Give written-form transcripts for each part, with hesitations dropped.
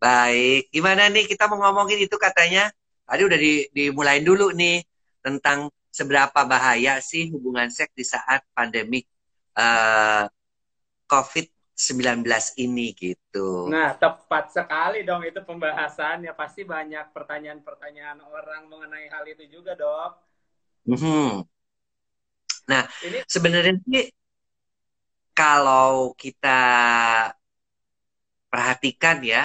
Baik, gimana nih kita mau ngomongin itu katanya? Tadi udah dimulain dulu nih tentang seberapa bahaya sih hubungan seks di saat pandemik eh, COVID-19 ini gitu. Nah, tepat sekali dong itu pembahasannya. Pasti banyak pertanyaan-pertanyaan orang mengenai hal itu juga, Dok. Mhm. Nah, Ini, sebenarnya sih kalau kita perhatikan ya,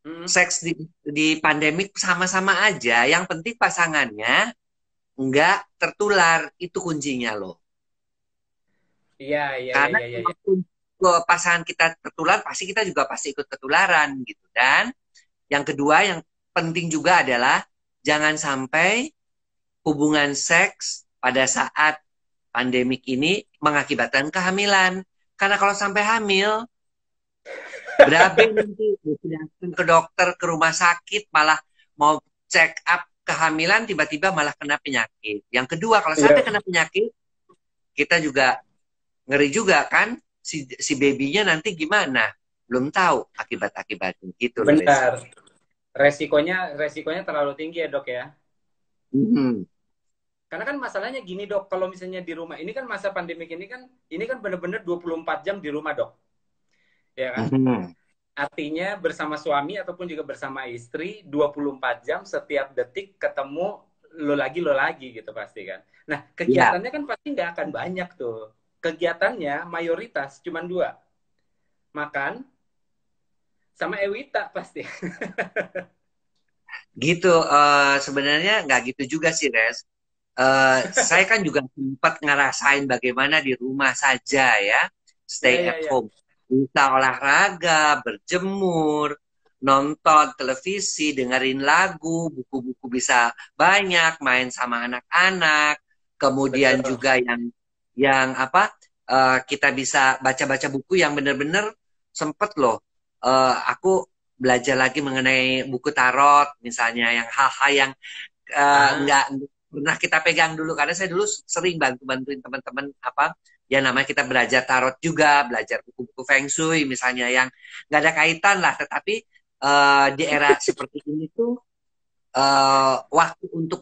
hmm, seks di pandemik sama-sama aja. Yang penting pasangannya nggak tertular, itu kuncinya loh. iya, iya, iya, Karena iya, iya, iya. kalau pasangan kita tertular, pasti kita juga pasti ikut ketularan gitu. Dan yang kedua yang penting juga adalah jangan sampai hubungan seks pada saat pandemik ini mengakibatkan kehamilan. Karena kalau sampai hamil, berabe nanti datang ke dokter, ke rumah sakit, malah mau check up kehamilan, tiba-tiba malah kena penyakit. Yang kedua, kalau sampai Iya, kena penyakit, kita juga ngeri juga kan, si babynya nanti gimana? Belum tahu akibat-akibatnya. Gitu loh, Resi. benar. Resikonya terlalu tinggi ya, Dok ya. Mhm. Karena kan masalahnya gini, Dok, kalau misalnya di rumah ini kan masa pandemik ini kan benar-benar 24 jam di rumah, Dok. Ya kan? Mhm. Artinya bersama suami ataupun juga bersama istri 24 jam setiap detik ketemu lo lagi gitu pasti kan. Nah, Ya, kegiatannya kan pasti nggak akan banyak tuh. Kegiatannya mayoritas cuma dua. Makan sama Ewita pasti. gitu. Sebenarnya nggak gitu juga sih, Res. Saya kan juga sempat ngerasain bagaimana di rumah saja ya, stay Ya, ya, at ya. home. Bisa olahraga, berjemur, nonton televisi, dengerin lagu, buku-buku bisa banyak, main sama anak-anak. Kemudian Betul. juga yang apa? Kita bisa baca-baca buku yang benar-benar sempet loh. Aku belajar lagi mengenai buku tarot, misalnya yang hal-hal yang Ah, nggak pernah kita pegang dulu karena saya dulu sering bantuin teman-teman apa ya namanya kita belajar tarot juga belajar buku-buku feng shui misalnya yang nggak ada kaitan lah tetapi di era seperti ini tuh waktu untuk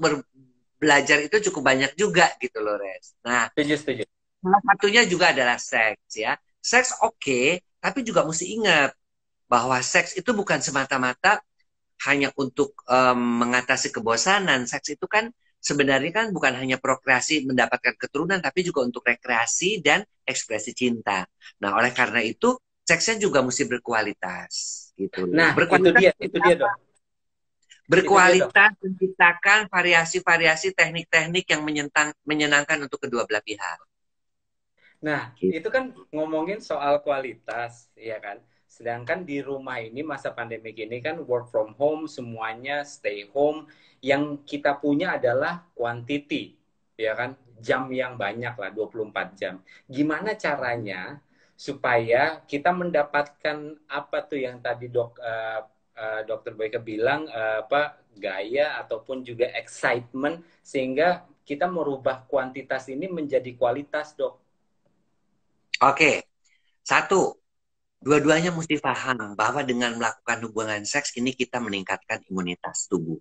belajar itu cukup banyak juga gitu loh Res. Nah setuju, setuju. salah satunya juga adalah seks ya. Seks oke, tapi juga mesti ingat bahwa seks itu bukan semata-mata hanya untuk mengatasi kebosanan. Seks itu kan sebenarnya kan bukan hanya prokreasi mendapatkan keturunan, tapi juga untuk rekreasi dan ekspresi cinta. Nah, oleh karena itu, seksnya juga mesti berkualitas. Gitu loh. Nah, Berkualitas itu seperti dia, apa? Dok. Itu dia, Dok. Berkualitas menciptakan variasi-variasi teknik-teknik yang menyenangkan untuk kedua belah pihak. Nah, Gitu. itu kan ngomongin soal kualitas, ya kan? Sedangkan di rumah ini masa pandemik ini kan work from home, semuanya stay home. Yang kita punya adalah quantity, ya kan? Jam yang banyak lah, 24 jam. Gimana caranya supaya kita mendapatkan apa tuh yang tadi Dokter Boyke bilang apa gaya ataupun juga excitement sehingga kita merubah kuantitas ini menjadi kualitas, Dok. Oke, satu, dua-duanya mesti paham bahwa dengan melakukan hubungan seks ini kita meningkatkan imunitas tubuh.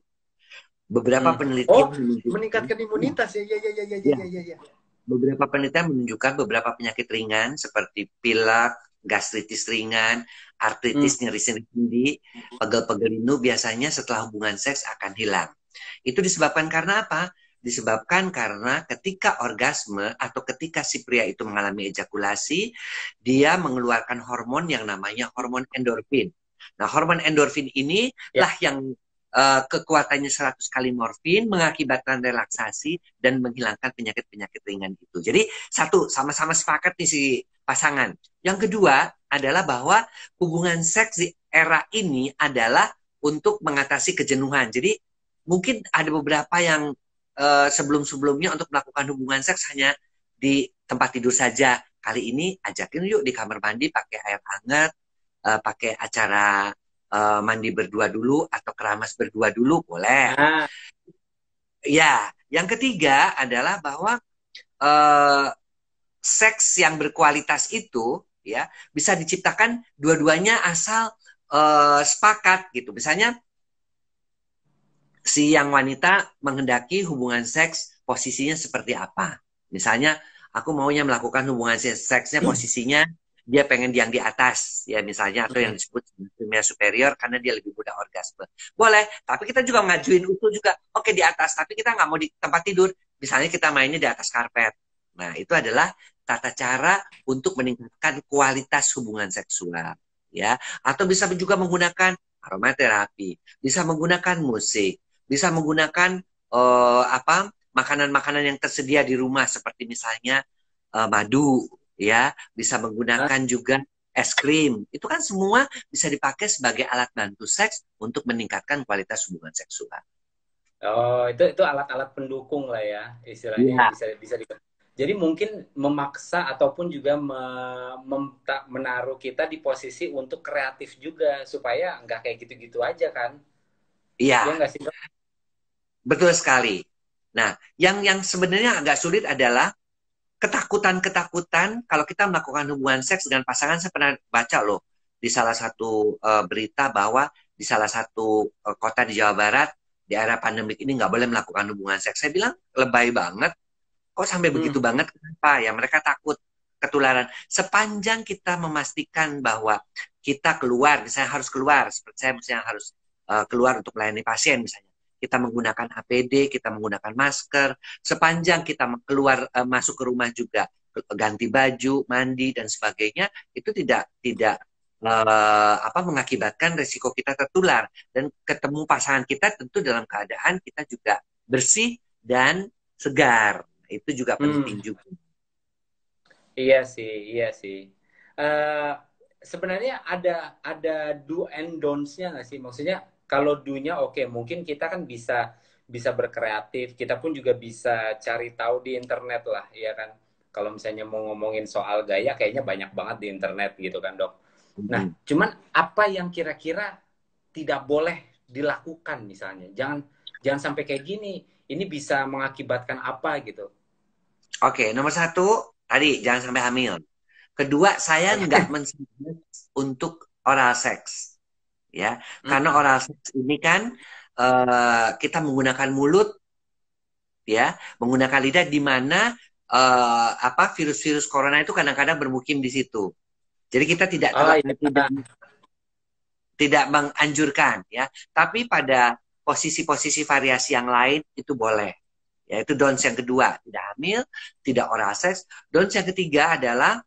Beberapa Hmm. Oh, penelitian menunjukkan, meningkatkan ya, imunitas ya, ya, ya, ya, ya, ya, ya, ya, ya. beberapa penelitian menunjukkan beberapa penyakit ringan seperti pilek, gastritis ringan, Hmm. artritis nyeri sendi, pegel-pegel linu biasanya setelah hubungan seks akan hilang. Itu disebabkan karena apa? Disebabkan karena ketika orgasme atau ketika si pria itu mengalami ejakulasi, dia mengeluarkan hormon yang namanya hormon endorfin. Nah, hormon endorfin Ya, inilah yang kekuatannya 100 kali morfin mengakibatkan relaksasi dan menghilangkan penyakit-penyakit ringan itu. Jadi satu, sama-sama sepakat nih si pasangan. Yang kedua adalah bahwa hubungan seks di era ini adalah untuk mengatasi kejenuhan. Jadi mungkin ada beberapa yang sebelum-sebelumnya untuk melakukan hubungan seks hanya di tempat tidur saja. Kali ini ajakin yuk di kamar mandi pakai air hangat, pakai acara mandi berdua dulu atau keramas berdua dulu boleh. nah, Ya, yang ketiga adalah bahwa eh, seks yang berkualitas itu ya bisa diciptakan dua-duanya asal sepakat gitu. Misalnya si yang wanita menghendaki hubungan seks posisinya seperti apa. Misalnya aku maunya melakukan hubungan seksnya posisinya dia pengen yang di atas ya misalnya atau yang disebut female superior karena dia lebih mudah orgasme. Boleh, tapi kita juga ngajuin usul juga. Oke di atas, tapi kita nggak mau di tempat tidur. Misalnya kita mainnya di atas karpet. Nah, itu adalah tata cara untuk meningkatkan kualitas hubungan seksual ya. Atau bisa juga menggunakan aromaterapi, bisa menggunakan musik, bisa menggunakan apa makanan-makanan yang tersedia di rumah seperti misalnya madu ya, bisa menggunakan juga es krim. Itu kan semua bisa dipakai sebagai alat bantu seks untuk meningkatkan kualitas hubungan seksual. Oh, itu alat-alat pendukung lah ya, istilahnya yang Ya, bisa di. Jadi mungkin memaksa ataupun juga menaruh kita di posisi untuk kreatif juga supaya nggak kayak gitu-gitu aja kan? Ya iya, nggak sih, Dok? betul sekali. Nah, yang sebenarnya agak sulit adalah ketakutan-ketakutan kalau kita melakukan hubungan seks dengan pasangan. Saya pernah baca loh di salah satu berita bahwa di salah satu kota di Jawa Barat di era pandemik ini nggak boleh melakukan hubungan seks. Saya bilang lebay banget. Kok sampai begitu Hmm. banget? Kenapa? Ya mereka takut ketularan. Sepanjang kita memastikan bahwa kita keluar, misalnya harus keluar, seperti saya misalnya harus keluar untuk melayani pasien misalnya. Kita menggunakan APD, kita menggunakan masker. Sepanjang kita keluar masuk ke rumah juga ganti baju, mandi dan sebagainya, itu tidak apa mengakibatkan resiko kita tertular dan ketemu pasangan kita tentu dalam keadaan kita juga bersih dan segar. Itu juga penting Hmm. juga. Iya sih, iya sih. Eh Sebenarnya ada do and don'ts-nya nggak sih? Maksudnya kalau do-nya oke, mungkin kita kan bisa bisa berkreatif, kita pun juga bisa cari tahu di internet lah, ya kan? Kalau misalnya mau ngomongin soal gaya, kayaknya banyak banget di internet gitu kan, Dok. Nah, Hmm. cuman apa yang kira-kira tidak boleh dilakukan misalnya? Jangan jangan sampai kayak gini. Ini bisa mengakibatkan apa gitu? Oke, nomor satu, tadi jangan sampai hamil. Kedua, saya nggak mensuggest untuk oral sex, ya, karena Hmm. oral sex ini kan kita menggunakan mulut, ya, menggunakan lidah di mana apa virus-virus corona itu kadang-kadang bermukim di situ. Jadi kita Oh iya. tidak tidak menganjurkan, ya, tapi pada posisi-posisi variasi yang lain itu boleh. Yaitu dons yang kedua, tidak hamil, tidak oral sex. Dons yang ketiga adalah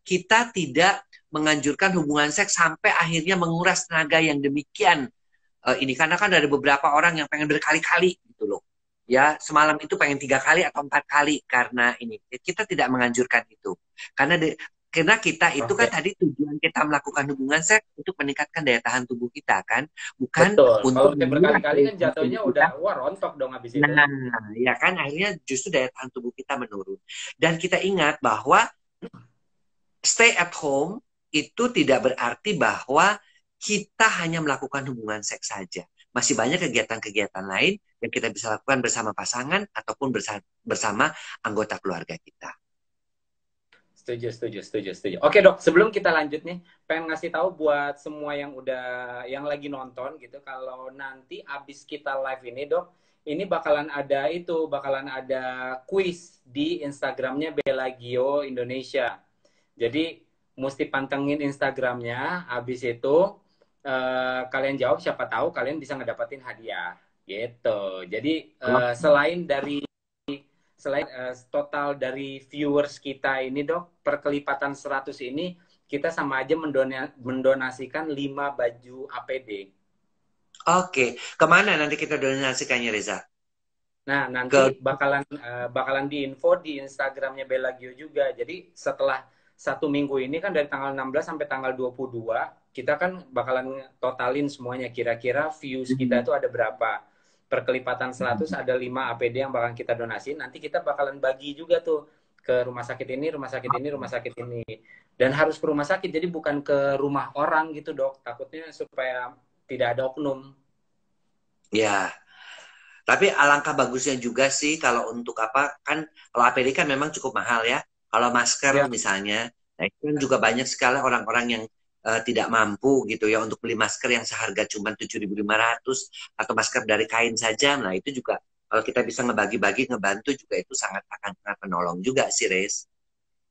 kita tidak menganjurkan hubungan seks sampai akhirnya menguras tenaga yang demikian ini karena kan ada beberapa orang yang pengen berkali-kali gitu loh ya semalam itu pengen 3 kali atau 4 kali karena ini kita tidak menganjurkan itu karena karena kita itu kan Oke. tadi tujuan kita melakukan hubungan seks untuk meningkatkan daya tahan tubuh kita kan bukan Betul. Kalau untuk saya menguras berkali-kali daya kan tahan tubuh jatuhnya kita. udah wah rontok dong habis itu. Nah, ya kan akhirnya justru daya tahan tubuh kita menurun. Dan kita ingat bahwa stay at home itu tidak berarti bahwa kita hanya melakukan hubungan seks saja. Masih banyak kegiatan-kegiatan lain yang kita bisa lakukan bersama pasangan ataupun bersama anggota keluarga kita. Setuju, setuju, setuju, setuju. Oke, Dok, sebelum kita lanjut nih, pengen ngasih tahu buat semua yang yang lagi nonton gitu, kalau nanti abis kita live ini, Dok, ini bakalan ada quiz di Instagramnya Belagio Indonesia. Jadi mesti pantengin Instagramnya. Habis itu kalian jawab, siapa tahu kalian bisa ngedapetin hadiah gitu. Jadi selain total dari viewers kita ini, Dok, perkelipatan 100 ini kita sama aja mendonasikan 5 baju APD. Oke, kemana nanti kita donasikannya Reza? Nah, nanti Ke bakalan diinfo di Instagramnya Belagio juga. Jadi setelah 1 minggu ini kan dari tanggal 16 sampai tanggal 22, kita kan bakalan totalin semuanya. Kira-kira views kita itu ada berapa. Perkelipatan 100 ada 5 APD yang bakalan kita donasi. Nanti kita bakalan bagi juga tuh ke rumah sakit ini, rumah sakit ini, rumah sakit ini. Dan harus ke rumah sakit, jadi bukan ke rumah orang gitu, Dok. Takutnya supaya tidak ada oknum. ya, tapi alangkah bagusnya juga sih kalau untuk apa kan kalau APD kan memang cukup mahal ya. Kalau masker Ya. misalnya, nah itu kan juga banyak sekali orang-orang yang tidak mampu gitu ya untuk beli masker yang seharga cuma 7.500 atau masker dari kain saja, nah itu juga kalau kita bisa ngebagi-bagi, ngebantu juga itu akan sangat menolong juga sih, Res.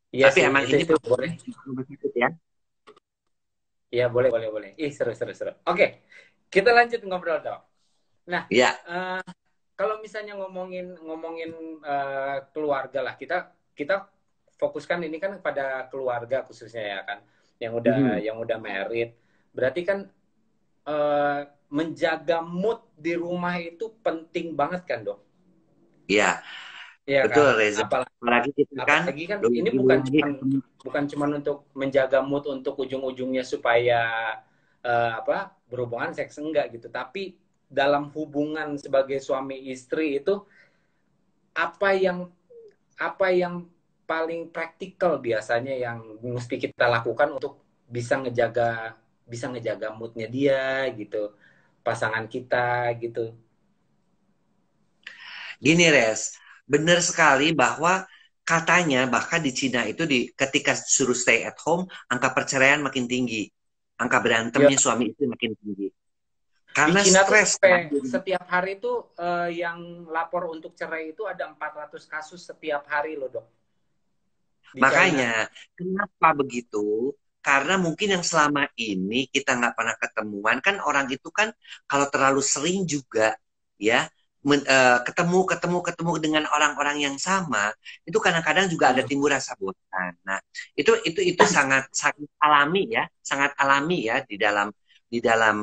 Iya Tapi sih, emang ini itu boleh. ya. Iya, boleh, boleh, boleh. Ih, seru, seru, seru. Oke, kita lanjut ngobrol, Dok. Nah, Ya. eh, kalau misalnya ngomongin ngomongin keluarga lah, kita fokuskan ini kan pada keluarga khususnya ya kan, Mhm. yang udah married. Berarti kan eh, menjaga mood di rumah itu penting banget kan, Dok? Iya, Iya kan? betul Reza. Apalagi Apalagi kita kan apalagi kan ini lagi ketemu. bukan cuman untuk menjaga mood untuk ujung-ujungnya supaya apa berhubungan seks enggak gitu, tapi dalam hubungan sebagai suami istri itu apa yang paling praktikal biasanya yang mesti kita lakukan untuk bisa ngejaga moodnya dia gitu, pasangan kita gitu. Gini Res, benar sekali bahwa katanya bahkan di Cina itu ketika suruh stay at home, angka perceraian makin tinggi. Angka Ya, berantemnya suami istri makin tinggi. di Karena Cina tuh stres sampai kan. setiap hari tuh yang lapor untuk cerai itu ada 400 kasus setiap hari loh, Dok. Di China. Makanya, kenapa begitu? Karena mungkin yang selama ini kita nggak pernah ketemuan, kan orang itu kan kalau terlalu sering juga ya ketemu dengan orang-orang yang sama, itu kadang-kadang juga ada Hmm. timbul rasa bosan. Nah, itu sangat sangat alami ya, sangat alami ya di dalam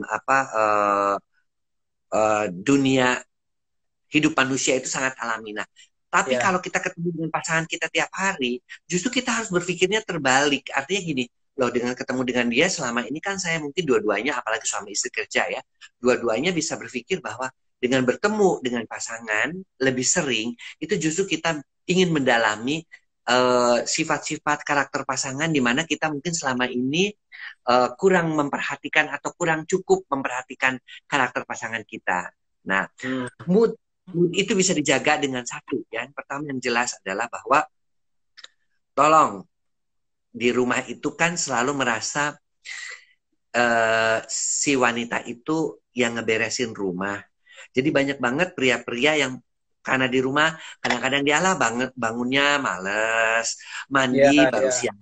apa dunia hidup manusia itu sangat alami. Nah, tapi Ya. kalau kita ketemu dengan pasangan kita tiap hari, justru kita harus berpikirnya terbalik. Artinya gini, loh dengan ketemu dengan dia selama ini kan saya mungkin dua-duanya, apalagi suami istri kerja ya, dua-duanya bisa berpikir bahwa dengan bertemu dengan pasangan lebih sering, itu justru kita ingin mendalami sifat-sifat karakter pasangan di mana kita mungkin selama ini kurang memperhatikan atau kurang cukup memperhatikan karakter pasangan kita. Nah, Hmm. mood mood itu bisa dijaga dengan satu ya. Yang pertama yang jelas adalah bahwa tolong di rumah itu kan selalu merasa si wanita itu yang ngeberesin rumah. Jadi banyak banget pria-pria yang karena di rumah kadang-kadang dialah banget bangunnya males, Ya, mandi baru ya. siang.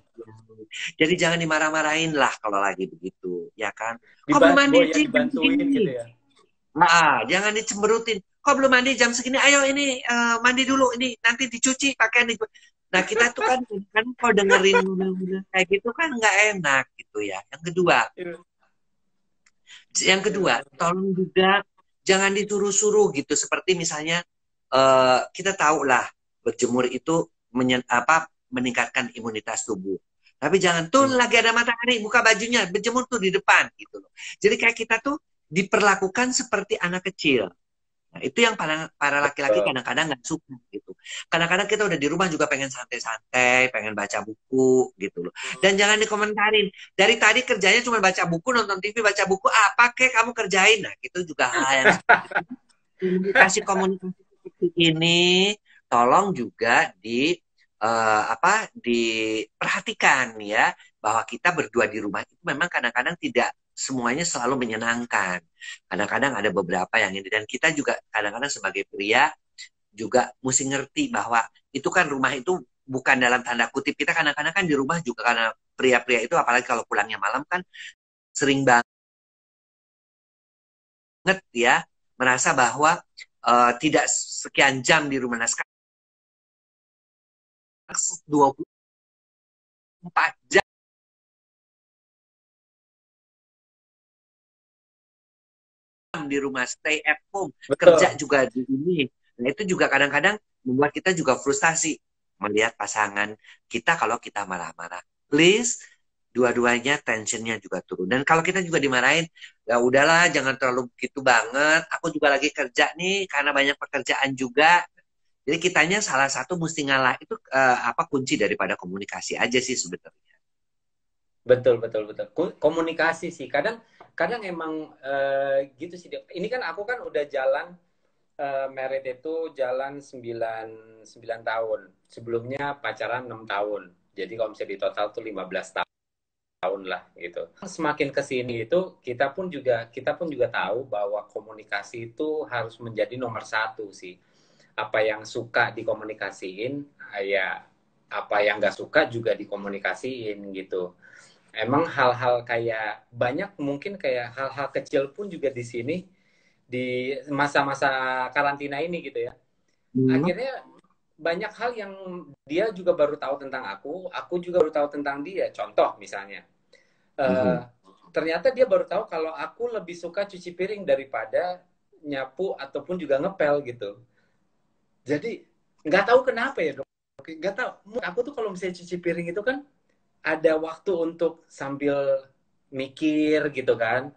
Jadi jangan dimarah-marahin lah kalau lagi begitu, ya kan? Kok belum mandi Ya sih jam dibantuin gitu segini? ya. Nah, jangan dicemberutin. Kok belum mandi jam segini? Ayo ini mandi dulu. Ini nanti dicuci pakaian. Nah, kita tuh kan kalau dengerin kayak gitu kan nggak enak gitu ya. Iya. Yang kedua, Iya. tolong juga jangan disuruh-suruh gitu. Seperti misalnya kita tahu lah berjemur itu meningkatkan imunitas tubuh. Tapi jangan tuh Hmm. lagi ada matahari, buka bajunya, berjemur tuh di depan gitu loh. Jadi kayak kita tuh diperlakukan seperti anak kecil. Nah, itu yang para laki-laki Betul. kadang-kadang nggak suka gitu. Kadang-kadang kita udah di rumah juga pengen santai-santai, pengen baca buku gitu loh. Dan jangan dikomentarin. Dari tadi kerjanya cuma baca buku, nonton TV, baca buku, apa kek kamu kerjain? Nah, itu juga hal yang seperti itu. Komunikasi seperti ini tolong juga diperhatikan ya bahwa kita berdua di rumah itu memang kadang-kadang tidak semuanya selalu menyenangkan. Kadang-kadang ada beberapa yang ini dan kita juga kadang-kadang sebagai pria juga mesti ngerti bahwa itu kan rumah itu bukan dalam tanda kutip, kita kadang-kadang kan di rumah juga karena pria-pria itu apalagi kalau pulangnya malam kan sering banget ya merasa bahwa tidak sekian jam di rumah. Nah, sekarang 24 jam di rumah, stay at home, kerja Betul. juga di ini. Nah, itu juga kadang-kadang membuat kita juga frustasi melihat pasangan kita kalau kita marah-marah. Please, dua-duanya tensionnya juga turun. Dan kalau kita juga dimarahin, ya udahlah, jangan terlalu begitu banget. Aku juga lagi kerja nih, karena banyak pekerjaan juga. Jadi kitanya salah satu mesti ngalah. Itu apa kunci daripada komunikasi aja sih sebetulnya. Betul, betul, betul. Komunikasi sih. Kadang kadang emang gitu sih. Ini kan aku kan udah jalan merit itu jalan 9 tahun. Sebelumnya pacaran 6 tahun. Jadi kalau misalnya di total tuh 15 tahun. tahun lah gitu. Semakin ke sini itu kita pun juga tahu bahwa komunikasi itu harus menjadi nomor satu sih. Apa yang suka dikomunikasiin, ya apa yang nggak suka juga dikomunikasiin gitu. Emang hal-hal kayak banyak mungkin kayak hal-hal kecil pun juga di sini di masa-masa karantina ini gitu ya. Hmm. Akhirnya banyak hal yang dia juga baru tahu tentang aku juga baru tahu tentang dia. Contoh misalnya, eh, Mhm. ternyata dia baru tahu kalau aku lebih suka cuci piring daripada nyapu ataupun juga ngepel gitu. Jadi nggak tahu kenapa ya dok. Nggak tahu. Aku tuh kalau misalnya cuci piring itu kan ada waktu untuk sambil mikir gitu kan.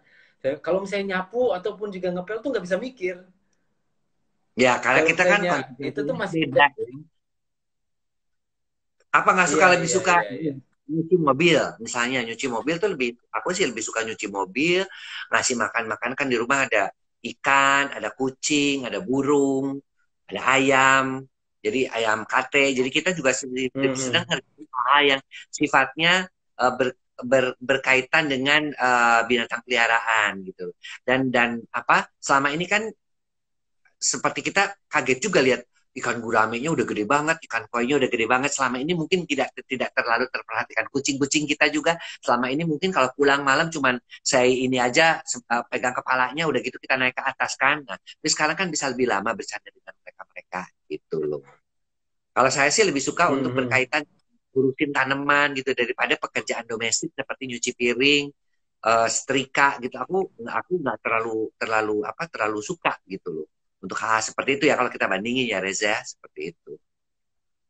Kalau misalnya nyapu ataupun juga ngepel tuh nggak bisa mikir. Ya, karena Kalau kita kan misalnya itu tuh konsentrasinya masih beda. Apa nggak suka iya lebih iya suka iya iya. nyuci mobil? Misalnya nyuci mobil tuh lebih, aku sih lebih suka nyuci mobil, ngasih makan-makan kan di rumah ada ikan, ada kucing, ada burung, ada ayam. Jadi ayam kate. Jadi kita juga lebih senang Hmm. ngerjain hal yang sifatnya berkaitan dengan binatang peliharaan gitu. Dan apa? Selama ini kan seperti kita kaget juga lihat ikan guramenya udah gede banget, ikan koinya udah gede banget. Selama ini mungkin tidak tidak terlalu terperhatikan. Kucing-kucing kita juga selama ini mungkin kalau pulang malam cuman saya ini aja pegang kepalanya udah gitu kita naik ke atas kan. Nah, tapi sekarang kan bisa lebih lama bercanda dengan mereka-mereka gitu loh. Kalau saya sih lebih suka untuk Hmm. berkaitan urusin tanaman gitu daripada pekerjaan domestik seperti nyuci piring, setrika gitu. Aku nggak terlalu terlalu apa terlalu suka gitu loh. Untuk hal seperti itu ya kalau kita bandingin ya Reza seperti itu.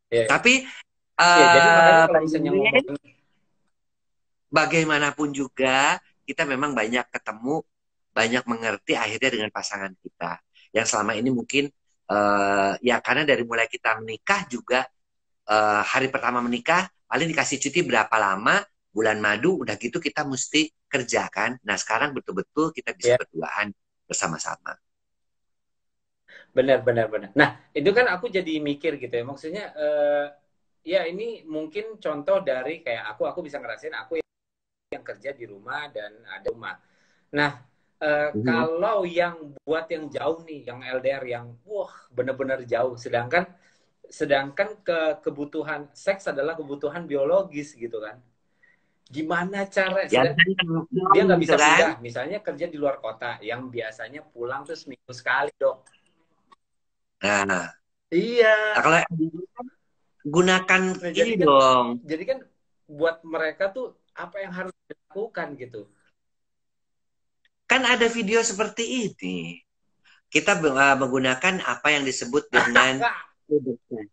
Iya, iya. Tapi Iya, jadi makanya by kalau the misalnya way, ngomongin bagaimanapun juga kita memang banyak ketemu, banyak mengerti akhirnya dengan pasangan kita. Yang selama ini mungkin ya karena dari mulai kita menikah juga hari pertama menikah paling dikasih cuti berapa lama, bulan madu udah gitu kita mesti kerja kan. Nah sekarang betul-betul kita bisa ya berduaan bersama-sama. benar benar benar. Nah, itu kan aku jadi mikir gitu ya. Maksudnya ya ini mungkin contoh dari kayak aku bisa ngerasain aku yang kerja di rumah dan ada rumah. Nah, Mhm. kalau yang buat yang jauh nih, yang LDR yang wah benar-benar jauh, sedangkan sedangkan kebutuhan seks adalah kebutuhan biologis gitu kan. Gimana cara Ya sedang kan dia nggak gitu bisa kan. pindah, misalnya kerja di luar kota yang biasanya pulang tuh seminggu sekali dok. Nah, Iya. kalau LDR kan gunakan Nah, ini dong. jadi kan buat mereka tuh apa yang harus dilakukan gitu. Kan ada video seperti ini. Kita menggunakan apa yang disebut dengan cybersex.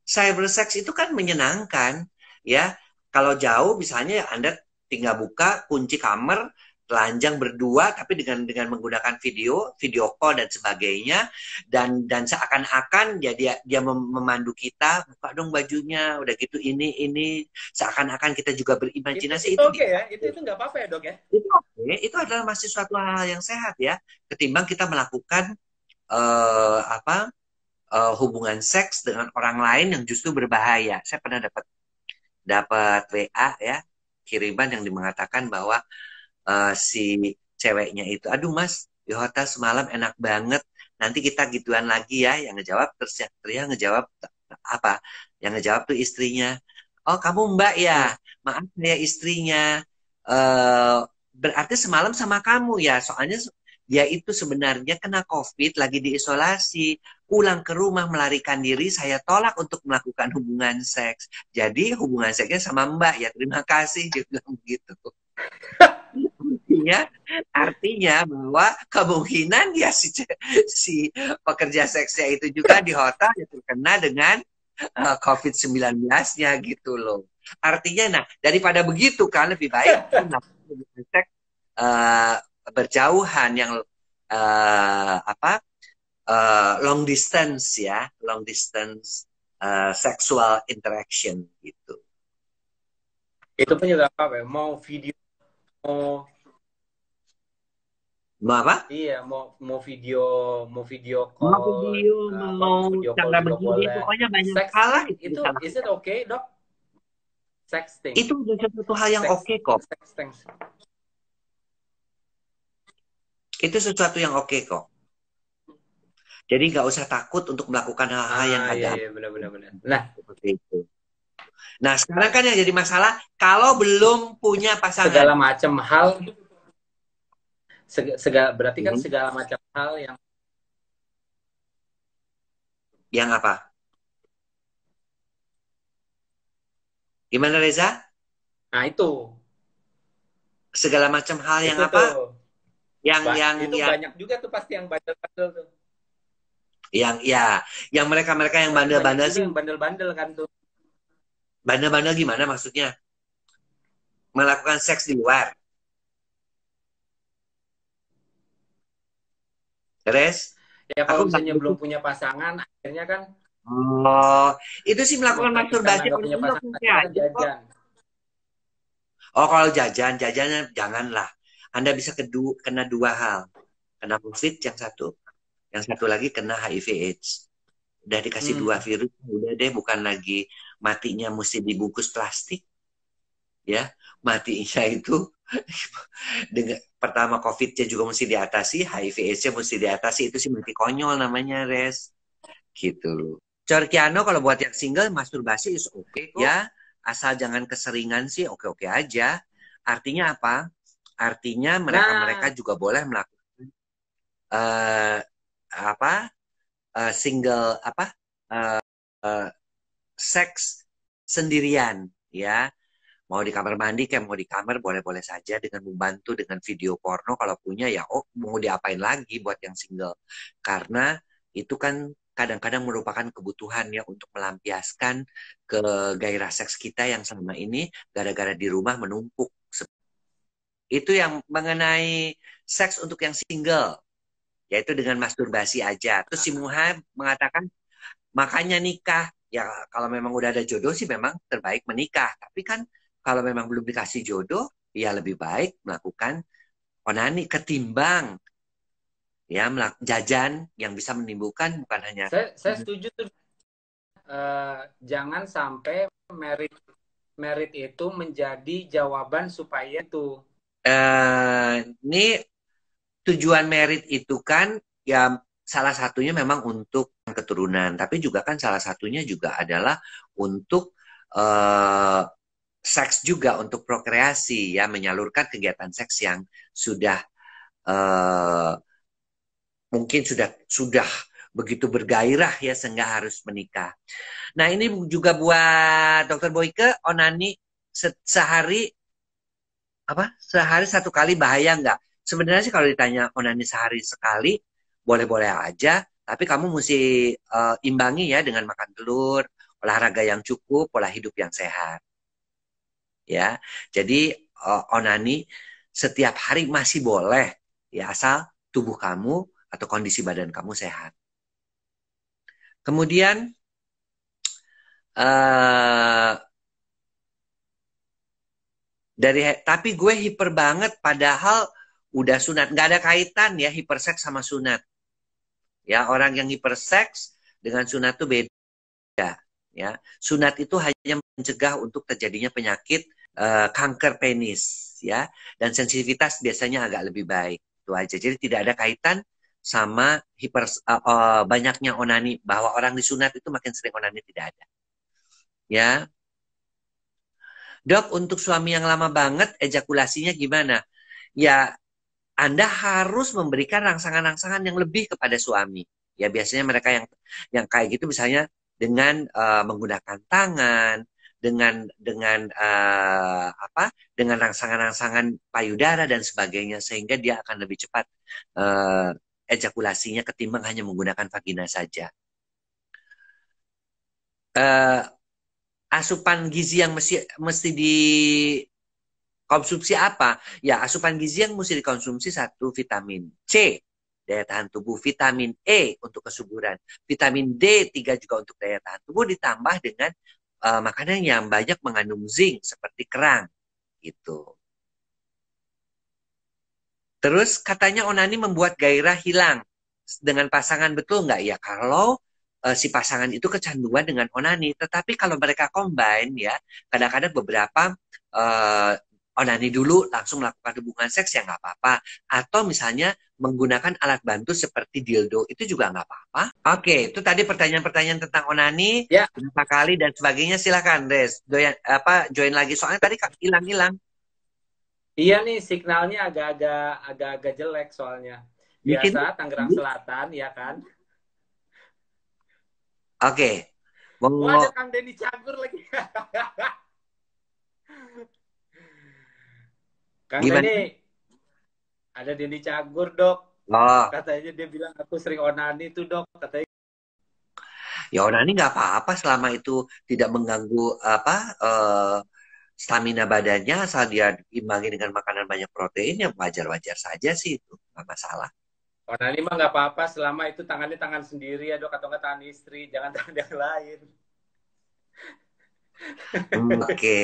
Cybersex itu kan menyenangkan, ya. Kalau jauh, misalnya Anda tinggal buka kunci kamar, telanjang berdua, tapi dengan menggunakan video call dan sebagainya, dan seakan-akan dia memandu kita, buka dong bajunya, udah gitu ini, seakan-akan kita juga berimajinasi Itu itu oke ya, diatur. itu nggak apa-apa ya dok ya. Itu oke, itu adalah masih suatu hal yang sehat ya, ketimbang kita melakukan apa hubungan seks dengan orang lain yang justru berbahaya. Saya pernah dapat dapat WA ya kiriman yang mengatakan bahwa si ceweknya itu, aduh mas di hotel semalam enak banget. Nanti kita gituan lagi ya. Yang ngejawab terus yang ngejawab apa? Yang ngejawab tuh istrinya. Oh kamu mbak Hmm. ya? Maaf saya istrinya. eh Berarti semalam sama kamu ya? Soalnya dia itu sebenarnya kena COVID, lagi diisolasi, pulang ke rumah melarikan diri, saya tolak untuk melakukan hubungan seks. Jadi hubungan seksnya sama Mbak ya, terima kasih dia bilang begitu. Artinya bahwa kemungkinan ya si pekerja seksnya itu juga di hotel ya terkena dengan COVID-19-nya gitu loh. Artinya, nah daripada begitu kan lebih baik melakukan hubungan seks uh, berjauhan yang apa long distance ya, long distance sexual interaction gitu. Itu pun juga apa ya, mau video mau Mau apa? iya mau video Mau call video, apa mau mau video call cara juga begini, boleh. pokoknya banyak Seks hal lah pun itu itu bisa is lakukan. it okay dok? Sexting. Itu udah sesuatu hal yang oke kok. Sexting. Itu sesuatu yang oke kok. Jadi nggak usah takut untuk melakukan hal-hal yang Iya, agak iya, benar-benar. Nah, seperti itu. Nah, sekarang kan yang jadi masalah kalau belum punya pasangan. segala macam hal, segala berarti kan Hmm. segala macam hal yang Yang apa? Gimana Reza? nah itu Segala macam hal yang tuh apa? Yang yang itu yang banyak juga tuh pasti yang bandel-bandel tuh. yang ya, yang mereka-mereka yang Pasti banyak bandel-bandel juga sih. yang bandel-bandel kan tuh. Bandel-bandel gimana maksudnya? Melakukan seks di luar. Terus? Ya Aku kalau nggak misalnya ngerti. belum punya pasangan, akhirnya kan Oh, itu sih melakukan karena masturbasi nggak punya online pasangan oke akhirnya aja kok. jajan. Oh, kalau jajannya janganlah. Anda bisa kena dua hal. Kena COVID yang satu lagi kena HIV/AIDS. Udah dikasih dua Hmm. virus, udah deh bukan lagi matinya mesti dibungkus plastik, ya. Matinya itu dengan pertama COVID-nya juga mesti diatasi, HIV/AIDS-nya mesti diatasi, itu sih mati konyol namanya, Res. Gitu loh. Corkiano kalau buat yang single masturbasi is oke kok. Ya, asal jangan keseringan sih oke-oke aja. Artinya apa? Artinya mereka-mereka Nah, juga boleh melakukan uh, apa single apa uh, seks sendirian ya. Mau di kamar mandi kayak mau di kamar boleh-boleh saja dengan membantu dengan video porno kalau punya ya mau diapain lagi buat yang single. Karena itu kan kadang-kadang merupakan kebutuhan ya untuk melampiaskan ke gairah seks kita yang selama ini gara-gara di rumah menumpuk. Itu yang mengenai seks untuk yang single, yaitu dengan masturbasi aja. Terus si Muha mengatakan makanya nikah. Ya kalau memang udah ada jodoh sih memang terbaik menikah. Tapi kan kalau memang belum dikasih jodoh, ya lebih baik melakukan onani ketimbang ya jajan yang bisa menimbulkan bukan hanya saya setuju tuh. Jangan sampai merit merit itu menjadi jawaban supaya tuh. ini tujuan merit itu kan ya salah satunya memang untuk keturunan, tapi juga kan salah satunya juga adalah untuk eh, seks juga untuk prokreasi ya menyalurkan kegiatan seks yang sudah eh, mungkin sudah begitu bergairah ya sehingga harus menikah. Nah ini juga buat Dokter Boyke onani sehari sehari satu kali bahaya nggak? Sebenarnya sih kalau ditanya onani sehari sekali boleh-boleh aja, tapi kamu mesti imbangi ya dengan makan telur, olahraga yang cukup, pola hidup yang sehat. Ya, jadi onani setiap hari masih boleh ya asal tubuh kamu atau kondisi badan kamu sehat. Kemudian eh tapi gue hiper banget padahal udah sunat. Nggak ada kaitan ya hiperseks sama sunat. Ya, orang yang hiperseks dengan sunat itu beda ya. Sunat itu hanya mencegah untuk terjadinya penyakit kanker penis ya, dan sensitivitas biasanya agak lebih baik. Itu aja. Jadi tidak ada kaitan sama banyaknya onani, bahwa orang disunat itu makin sering onani, tidak ada. Ya. Dok, untuk suami yang lama banget ejakulasinya gimana? Ya, Anda harus memberikan rangsangan-rangsangan yang lebih kepada suami. Ya biasanya mereka yang kayak gitu misalnya dengan menggunakan tangan, dengan rangsangan-rangsangan payudara dan sebagainya sehingga dia akan lebih cepat uh, ejakulasinya ketimbang hanya menggunakan vagina saja. Uh, Asupan gizi yang mesti konsumsi apa? Ya, asupan gizi yang mesti dikonsumsi satu vitamin C, daya tahan tubuh, vitamin E untuk kesuburan, vitamin D3 juga untuk daya tahan tubuh, ditambah dengan makanan yang banyak mengandung zinc seperti kerang gitu. Terus katanya onani membuat gairah hilang dengan pasangan, betul nggak? Ya kalau si pasangan itu kecanduan dengan onani. Tetapi kalau mereka combine ya, kadang-kadang beberapa uh, onani dulu langsung melakukan hubungan seks ya nggak apa-apa. Atau misalnya menggunakan alat bantu seperti dildo itu juga nggak apa-apa. Oke, itu tadi pertanyaan-pertanyaan tentang onani Ya, berapa kali dan sebagainya. Silakan, Des. Join lagi soalnya tadi hilang-hilang. iya nih signalnya agak-agak jelek soalnya. Di Biasa sini. Tangerang Selatan ya kan. Oke. Wah, ada Mau Kang Denny Cagur lagi. Kang gimana? Denny, ada Denny Cagur, Dok. Oh, Katanya dia bilang aku sering onani tuh, Dok. Katanya ya onani nggak apa-apa selama itu tidak mengganggu apa stamina badannya, asal dia diimbangi dengan makanan banyak protein, ya wajar-wajar saja sih itu nggak masalah. onani mah nggak apa-apa selama itu tangannya tangan sendiri ya, Dok, atau nggak tangan istri, jangan tangan yang lain. Oke.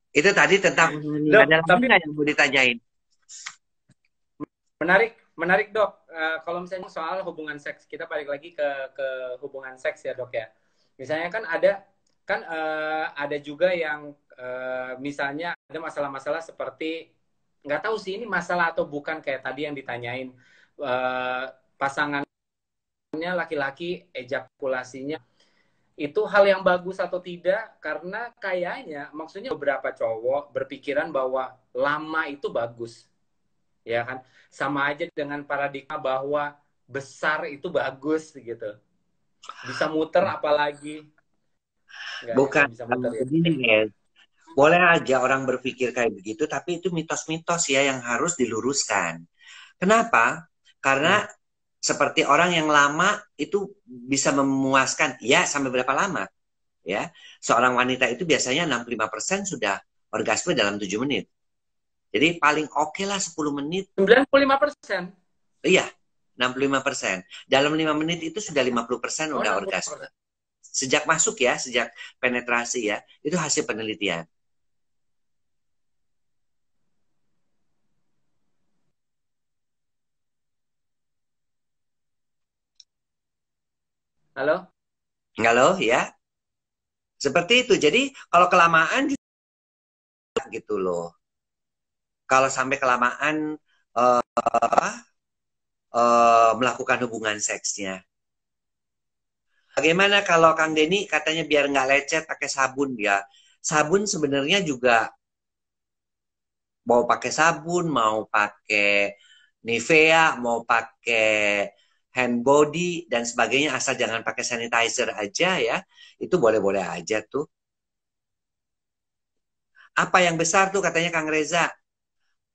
Itu tadi tentang onani. Dok, Ada lagi tapi nggak yang mau ditanyain? menarik, menarik dok. Kalau misalnya soal hubungan seks, kita balik lagi ke hubungan seks ya dok ya. Misalnya ada juga yang misalnya ada masalah-masalah seperti nggak tahu sih ini masalah atau bukan kayak tadi yang ditanyain pasangannya laki-laki ejakulasinya itu hal yang bagus atau tidak karena kayaknya maksudnya beberapa cowok berpikiran bahwa lama itu bagus ya kan sama aja dengan paradigma bahwa besar itu bagus gitu bisa muter apalagi Bukan nggak bisa muter ya. begini ya. Boleh aja orang berpikir kayak begitu, tapi itu mitos-mitos ya yang harus diluruskan. Kenapa? Karena Hmm. seperti orang yang lama itu bisa memuaskan. Ya, sampai berapa lama? Ya, seorang wanita itu biasanya 65% sudah orgasme dalam 7 menit. Jadi paling oke lah 10 menit. 95%. Iya, 65%. Dalam 5 menit itu sudah 50% Oh, udah orgasme. 60%. Sejak masuk ya, sejak penetrasi ya, itu hasil penelitian. Halo. Enggak loh ya. Seperti itu. Jadi kalau kelamaan juga gitu loh. Kalau sampai kelamaan melakukan hubungan seksnya. Bagaimana kalau Kang Denny katanya biar nggak lecet pakai sabun ya. Sabun sebenarnya juga mau pakai sabun, mau pakai Nivea, mau pakai hand body dan sebagainya asal jangan pakai sanitizer aja ya. Itu boleh-boleh aja tuh. Apa yang besar tuh katanya Kang Reza?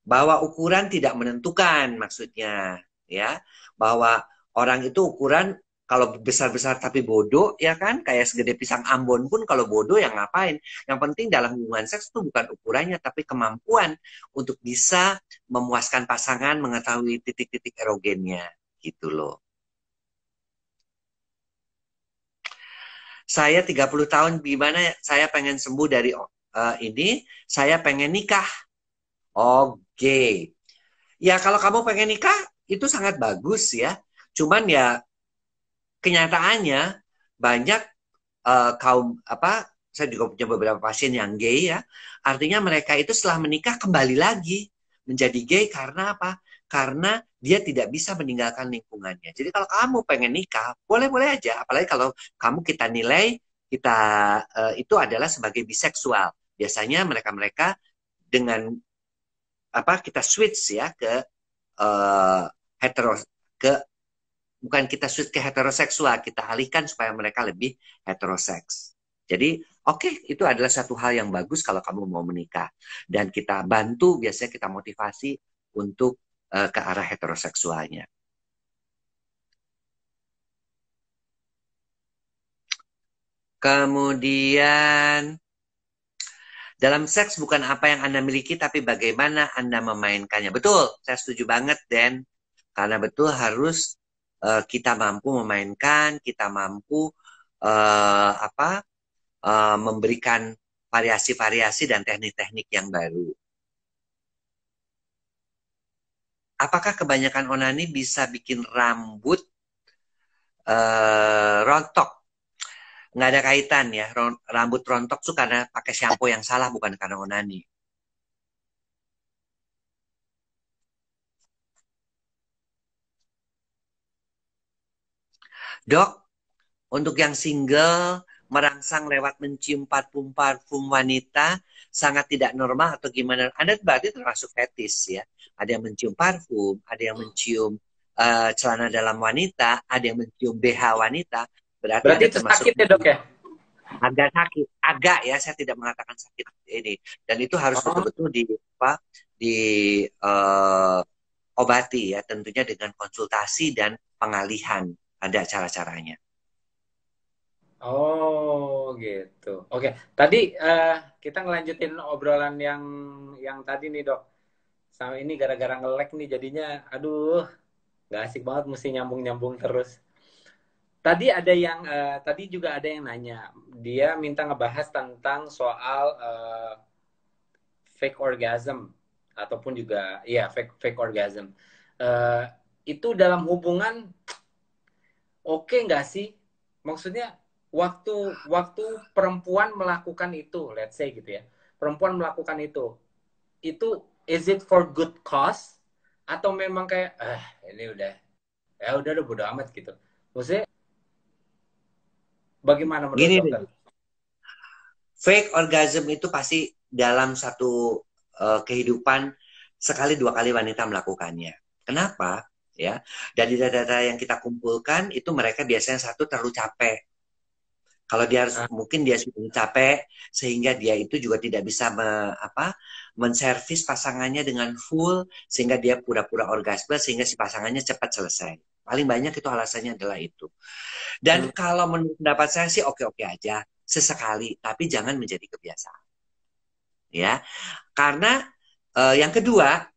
Bahwa ukuran tidak menentukan maksudnya ya. Bahwa orang itu ukuran kalau besar-besar tapi bodoh ya kan kayak segede pisang Ambon pun kalau bodoh ya ngapain. Yang penting dalam hubungan seks itu bukan ukurannya tapi kemampuan untuk bisa memuaskan pasangan, mengetahui titik-titik erogennya gitu loh. Saya 30 tahun gimana saya pengen sembuh dari ini, saya pengen nikah. Oke. Ya kalau kamu pengen nikah itu sangat bagus ya. Cuman ya kenyataannya banyak kaum apa saya juga punya beberapa pasien yang gay ya. Artinya mereka itu setelah menikah kembali lagi menjadi gay karena apa? Karena dia tidak bisa meninggalkan lingkungannya. Jadi kalau kamu pengen nikah, boleh-boleh aja. Apalagi kalau kamu kita nilai kita itu adalah sebagai biseksual. Biasanya mereka-mereka dengan apa kita switch ya ke uh, hetero ke bukan kita switch ke heteroseksual, kita alihkan supaya mereka lebih heteroseks. Jadi, oke, itu adalah satu hal yang bagus kalau kamu mau menikah. Dan kita bantu, biasanya kita motivasi untuk ke arah heteroseksualnya. Kemudian, dalam seks bukan apa yang Anda miliki, tapi bagaimana Anda memainkannya. Betul, saya setuju banget, Dan. Karena betul harus kita mampu memainkan, kita mampu apa memberikan variasi-variasi dan teknik-teknik yang baru. Apakah kebanyakan onani bisa bikin rambut rontok. Nggak ada kaitan ya. Rambut rontok tuh karena pakai shampoo yang salah, bukan karena onani. Dok, untuk yang single, merangsang lewat mencium parfum-parfum wanita sangat tidak normal atau gimana? Anda berarti termasuk fetis ya. Ada yang mencium parfum, ada yang mencium celana dalam wanita, ada yang mencium BH wanita. Berarti Berarti Anda itu termasuk sakit ya dok ya? agak sakit, agak ya. Saya tidak mengatakan sakit ini. Dan itu harus Oh, betul-betul di apa? Di obati ya, tentunya dengan konsultasi dan pengalihan. Ada cara-caranya. oh gitu. Oke, tadi kita ngelanjutin obrolan yang tadi nih dok. Sama ini gara-gara nge-lag nih jadinya, aduh, nggak asik banget mesti nyambung-nyambung terus. Tadi juga ada yang nanya, dia minta ngebahas tentang soal fake orgasm ataupun juga ya fake orgasm. Eh, itu dalam hubungan oke nggak sih? Maksudnya waktu waktu perempuan melakukan itu, let's say gitu ya, perempuan melakukan itu is it for good cause atau memang kayak ini udah bodo amat gitu. Maksudnya bagaimana menurut Gini deh, dokter? fake orgasm itu pasti dalam satu kehidupan sekali dua kali wanita melakukannya. Kenapa? Ya, dari data-data yang kita kumpulkan itu mereka biasanya satu terlalu capek. Kalau dia harus Ah, mungkin dia sudah capek sehingga dia itu juga tidak bisa menservis pasangannya dengan full sehingga dia pura-pura orgasme sehingga si pasangannya cepat selesai. Paling banyak itu alasannya adalah itu. Dan hmm, kalau menurut pendapat saya sih oke-oke aja sesekali, tapi jangan menjadi kebiasaan. Ya, karena yang kedua,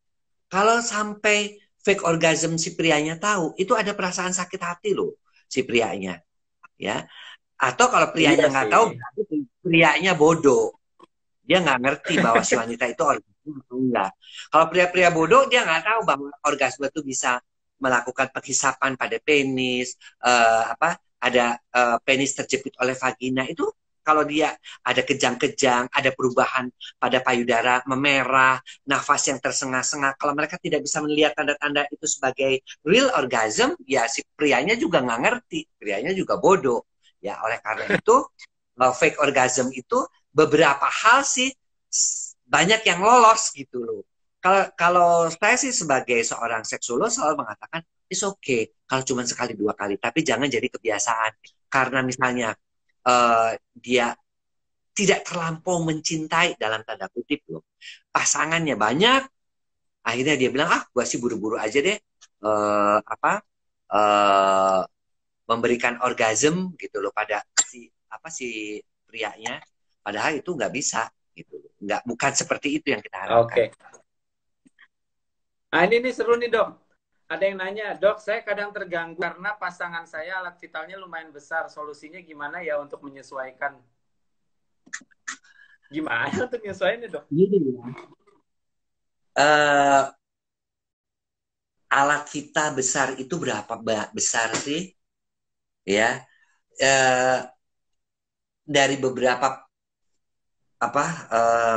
kalau sampai fake orgasm si prianya tahu, itu ada perasaan sakit hati loh si prianya, ya. Atau kalau iya prianya nggak sih. tahu, berarti prianya bodoh. Dia nggak ngerti bahwa si wanita itu orgasme atau enggak. Kalau pria-pria bodoh, dia nggak tahu bahwa orgasme itu bisa melakukan penghisapan pada penis, ada penis terjepit oleh vagina itu kalau dia ada kejang-kejang, ada perubahan pada payudara memerah, nafas yang tersengah-sengah, kalau mereka tidak bisa melihat tanda-tanda itu sebagai real orgasm, ya si prianya juga nggak ngerti, prianya juga bodoh. Ya, oleh karena itu fake orgasm itu beberapa hal sih banyak yang lolos gitu loh. Kalau saya sih sebagai seorang seksolog selalu mengatakan it's okay kalau cuma sekali dua kali, tapi jangan jadi kebiasaan. Karena misalnya dia tidak terlampau mencintai dalam tanda kutip loh. Pasangannya banyak, akhirnya dia bilang gue sih buru-buru aja deh uh, apa uh, memberikan orgasm gitu loh pada si prianya, padahal itu nggak bisa gitu loh, nggak, bukan seperti itu yang kita harapkan. Oke. Nah, ini nih seru nih, Dok. Ada yang nanya, Dok, saya kadang terganggu karena pasangan saya alat vitalnya lumayan besar. Solusinya gimana ya untuk menyesuaikan? Gimana untuk menyesuaikan, Dok? Gini ya, uh, alat kita besar itu berapa besar sih ya, uh, dari beberapa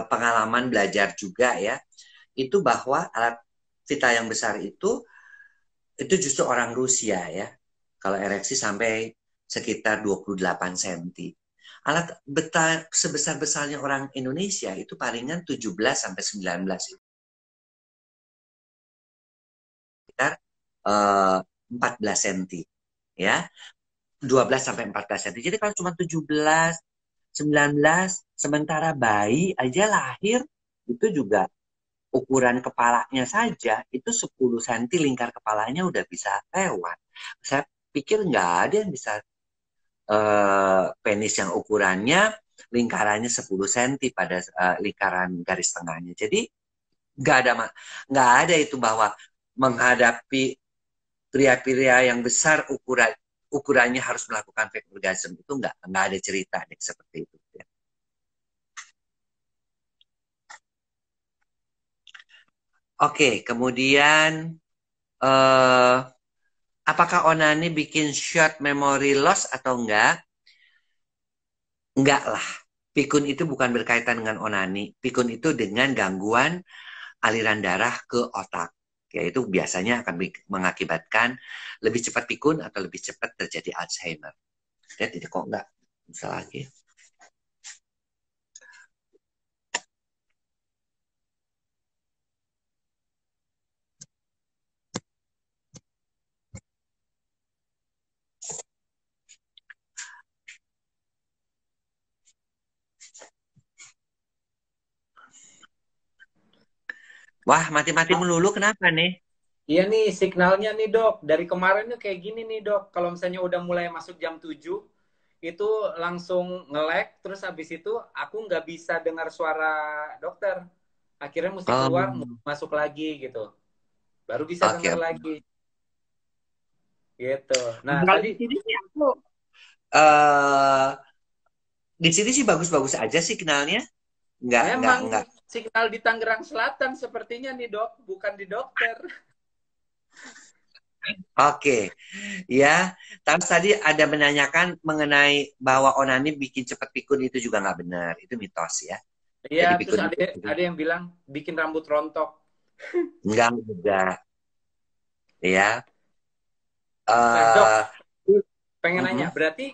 pengalaman belajar juga ya, itu bahwa alat vital yang besar itu justru orang Rusia ya. Kalau ereksi sampai sekitar 28 cm. Alat betal sebesar-besarnya orang Indonesia itu palingan 17 sampai 19, sekitar 14 cm ya. 12 sampai 14 cm. Jadi kalau cuma 17, 19, sementara bayi aja lahir itu juga ukuran kepalanya saja itu 10 cm lingkar kepalanya udah bisa lewat. Saya pikir nggak ada yang bisa penis yang ukurannya lingkarannya 10 cm pada lingkaran garis tengahnya. Jadi nggak ada nggak ada itu bahwa menghadapi pria-pria yang besar ukurannya harus melakukan fake orgasm itu nggak ada cerita deh seperti itu. Ya. Oke, kemudian eh, Apakah onani bikin short memory loss atau enggak? Enggak lah. Pikun itu bukan berkaitan dengan onani. Pikun itu dengan gangguan aliran darah ke otak. Yaitu biasanya akan mengakibatkan lebih cepat pikun atau lebih cepat terjadi Alzheimer. Lihat ini kok enggak bisa lagi. Wah, mati-mati melulu kenapa nih? Iya nih signalnya nih dok, dari kemarin nih kayak gini nih dok, kalau misalnya udah mulai masuk jam 7 itu langsung nge-lag, terus habis itu aku nggak bisa dengar suara dokter. Akhirnya mesti keluar, Oh, masuk lagi gitu. Baru bisa oke. dengar lagi gitu. Nah, Kalau tadi di sini sih aku eh di sini sih bagus-bagus aja sih kenalnya. Nggak, memang nggak. signal di Tangerang Selatan sepertinya nih dok, bukan di dokter. Oke, ya. Terus tadi ada menanyakan mengenai bahwa onani bikin cepat pikun itu juga nggak benar. Itu mitos ya. Iya, Jadi terus pikun ada itu ada yang bilang bikin rambut rontok. enggak juga, ya. Nah, dok, eh pengen nanya, mm-mm. berarti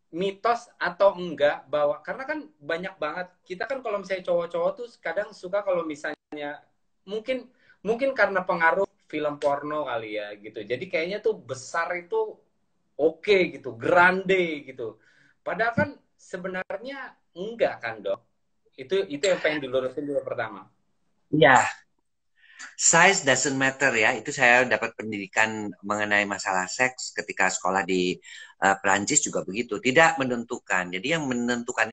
mitos atau enggak bahwa karena kan banyak banget kita kan kalau misalnya cowok-cowok tuh kadang suka kalau misalnya mungkin mungkin karena pengaruh film porno kali ya gitu. Jadi kayaknya tuh besar itu oke gitu, grande gitu. Padahal kan sebenarnya enggak kan, Dok? Itu yang pengen dilurusin dulu pertama. Ya, size doesn't matter ya. Itu saya dapat pendidikan mengenai masalah seks ketika sekolah di Perancis juga begitu. Tidak menentukan. Jadi yang menentukan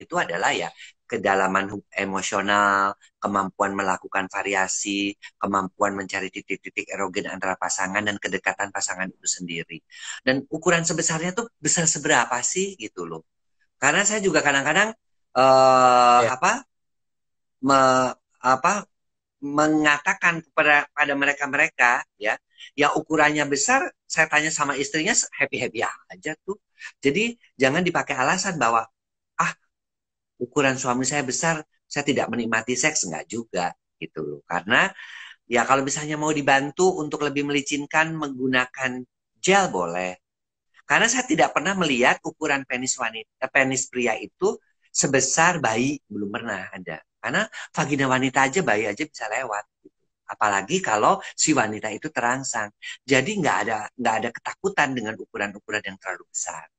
itu adalah ya kedalaman emosional, kemampuan melakukan variasi, kemampuan mencari titik-titik erogen antara pasangan dan kedekatan pasangan itu sendiri. Dan ukuran sebesarnya tuh besar seberapa sih gitu loh. Karena saya juga kadang-kadang Ya. apa me, apa mengatakan kepada pada mereka-mereka ya yang ukurannya besar, saya tanya sama istrinya happy-happy aja tuh. Jadi jangan dipakai alasan bahwa ah ukuran suami saya besar, saya tidak menikmati seks, enggak juga gitu loh. Karena ya kalau misalnya mau dibantu untuk lebih melicinkan menggunakan gel boleh. Karena saya tidak pernah melihat ukuran penis wanita, penis pria itu sebesar bayi, belum pernah ada. Karena vagina wanita aja bayi aja bisa lewat. Apalagi kalau si wanita itu terangsang. Jadi nggak ada ketakutan dengan ukuran-ukuran yang terlalu besar.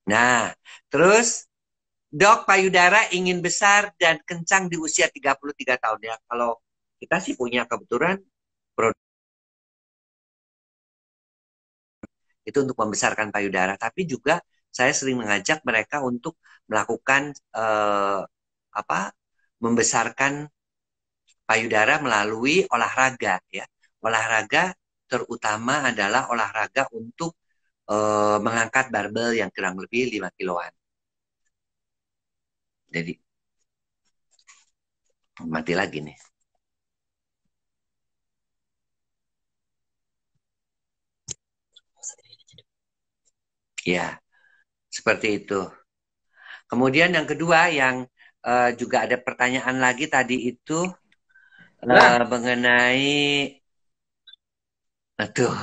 Nah, terus dok, payudara ingin besar dan kencang di usia 33 tahun ya. Kalau kita sih punya kebetulan produk itu untuk membesarkan payudara, tapi juga saya sering mengajak mereka untuk melakukan apa? Membesarkan payudara melalui olahraga ya. Olahraga terutama adalah olahraga untuk mengangkat barbel yang kurang lebih 5 kiloan. Jadi mati lagi nih. Ya, seperti itu. Kemudian yang kedua yang juga ada pertanyaan lagi tadi itu Nah, mengenai aduh,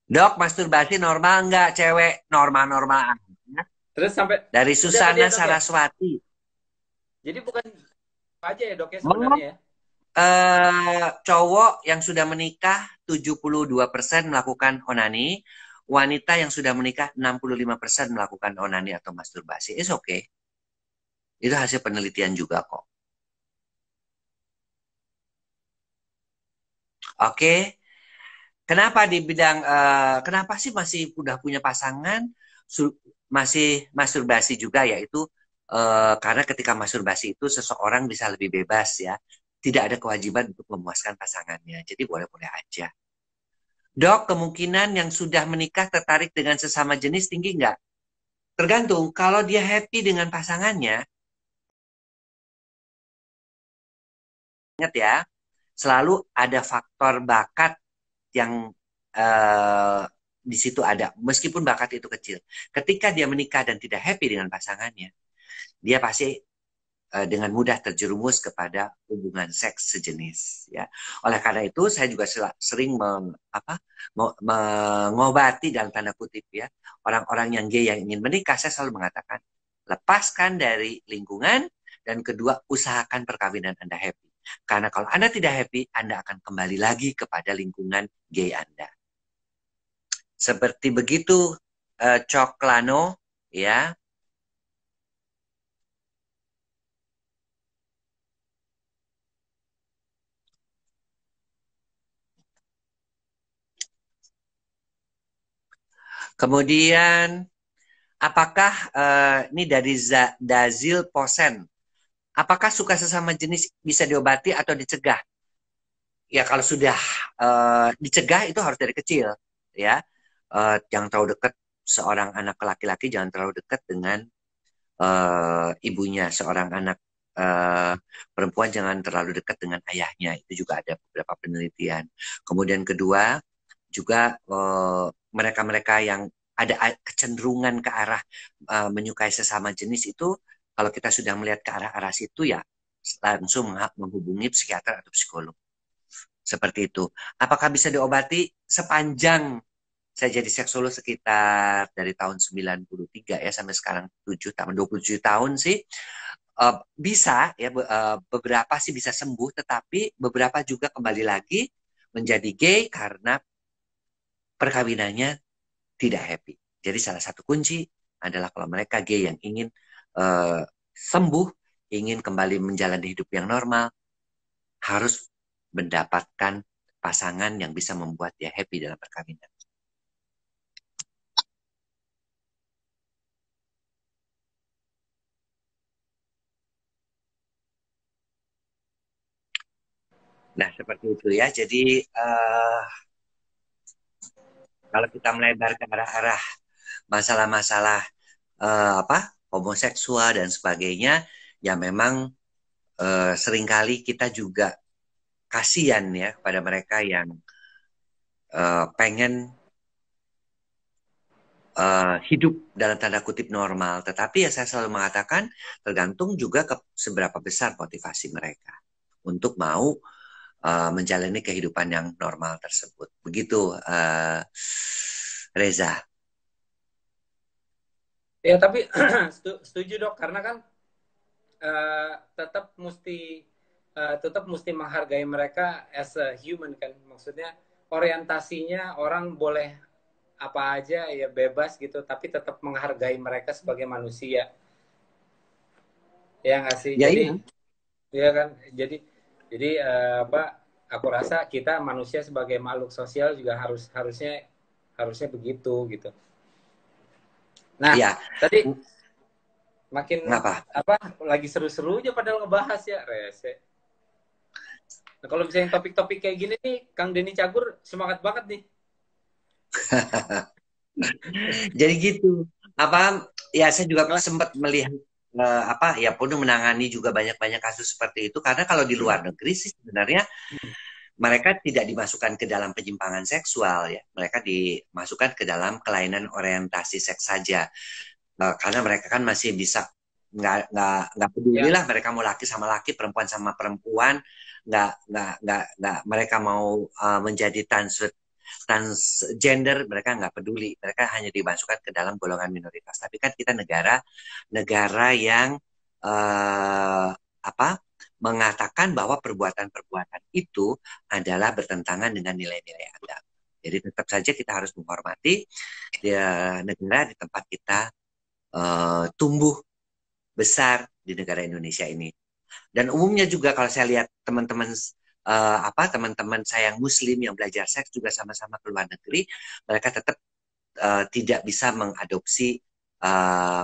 dok masturbasi normal nggak cewek? Normal-normal aja. terus sampai Dari udah tadi Susana ya, Dok ya. Saraswati. Jadi bukan aja ya, Dok ya Oh, sebenarnya ya. cowok yang sudah menikah 72% melakukan onani, wanita yang sudah menikah 65% melakukan onani atau masturbasi. It's okay. Itu hasil penelitian juga kok. Oke. Kenapa di bidang kenapa sih masih udah punya pasangan masih masturbasi juga yaitu karena ketika masturbasi itu seseorang bisa lebih bebas ya. Tidak ada kewajiban untuk memuaskan pasangannya. Jadi boleh-boleh aja. Dok, kemungkinan yang sudah menikah tertarik dengan sesama jenis tinggi nggak? Tergantung. Kalau dia happy dengan pasangannya, ingat ya, selalu ada faktor bakat yang di situ ada, meskipun bakat itu kecil. Ketika dia menikah dan tidak happy dengan pasangannya, dia pasti dengan mudah terjerumus kepada hubungan seks sejenis. Ya, oleh karena itu saya juga sering mengobati dalam tanda kutip ya orang-orang yang gay yang ingin menikah. Saya selalu mengatakan lepaskan dari lingkungan dan kedua usahakan perkawinan Anda happy. Karena kalau Anda tidak happy, Anda akan kembali lagi kepada lingkungan gay Anda. Seperti begitu, Coklano, ya. Kemudian, apakah ini dari Dazil Posen, apakah suka sesama jenis bisa diobati atau dicegah? Ya kalau sudah dicegah itu harus dari kecil, ya. Jangan terlalu dekat seorang anak laki-laki, jangan terlalu dekat dengan ibunya. Seorang anak perempuan jangan terlalu dekat dengan ayahnya. Itu juga ada beberapa penelitian. Kemudian kedua, juga mereka-mereka yang ada kecenderungan ke arah menyukai sesama jenis itu, kalau kita sudah melihat ke arah-arah situ ya langsung menghubungi psikiater atau psikolog. Seperti itu. Apakah bisa diobati? Sepanjang saya jadi seksolog sekitar dari tahun 93 ya sampai sekarang 7 tahun 27 tahun sih bisa ya beberapa sih bisa sembuh, tetapi beberapa juga kembali lagi menjadi gay karena perkawinannya tidak happy. Jadi salah satu kunci adalah kalau mereka gay yang ingin sembuh, ingin kembali menjalani hidup yang normal, harus mendapatkan pasangan yang bisa membuat dia happy dalam perkawinan. Nah, seperti itu ya. Jadi, kalau kita melebar ke arah-arah masalah-masalah homoseksual dan sebagainya, ya memang seringkali kita juga kasihan ya kepada mereka yang pengen hidup dalam tanda kutip normal. Tetapi ya saya selalu mengatakan tergantung juga ke seberapa besar motivasi mereka untuk mau menjalani kehidupan yang normal tersebut. Begitu, Reza. Ya tapi setuju dok, karena kan tetap mesti menghargai mereka as a human kan, maksudnya orientasinya orang boleh apa aja ya, bebas gitu, tapi tetap menghargai mereka sebagai manusia, ya nggak sih? Ya Jadi iya. ya kan, jadi aku rasa kita manusia sebagai makhluk sosial juga harusnya begitu gitu. Nah Ya, tadi makin ngapa? lagi seru-serunya padahal ngebahas ya rese. Nah, kalau misalnya topik-topik kayak gini nih, Kang Denny Cagur semangat banget nih. Jadi gitu. Ya saya juga Nah, sempat melihat ya penuh menangani juga banyak-banyak kasus seperti itu karena kalau di luar negeri sih sebenarnya mereka tidak dimasukkan ke dalam penyimpangan seksual ya. Mereka dimasukkan ke dalam kelainan orientasi seks saja. Karena mereka kan masih bisa nggak peduli ya, lah mereka mau laki sama laki, perempuan sama perempuan, nggak mereka mau menjadi transgender, mereka nggak peduli, mereka hanya dimasukkan ke dalam golongan minoritas. Tapi kan kita negara yang uh, apa mengatakan bahwa perbuatan-perbuatan itu adalah bertentangan dengan nilai-nilai agama. Jadi tetap saja kita harus menghormati negara di tempat kita tumbuh besar di negara Indonesia ini. Dan umumnya juga kalau saya lihat teman-teman saya yang Muslim yang belajar seks juga sama-sama ke luar negeri, mereka tetap tidak bisa mengadopsi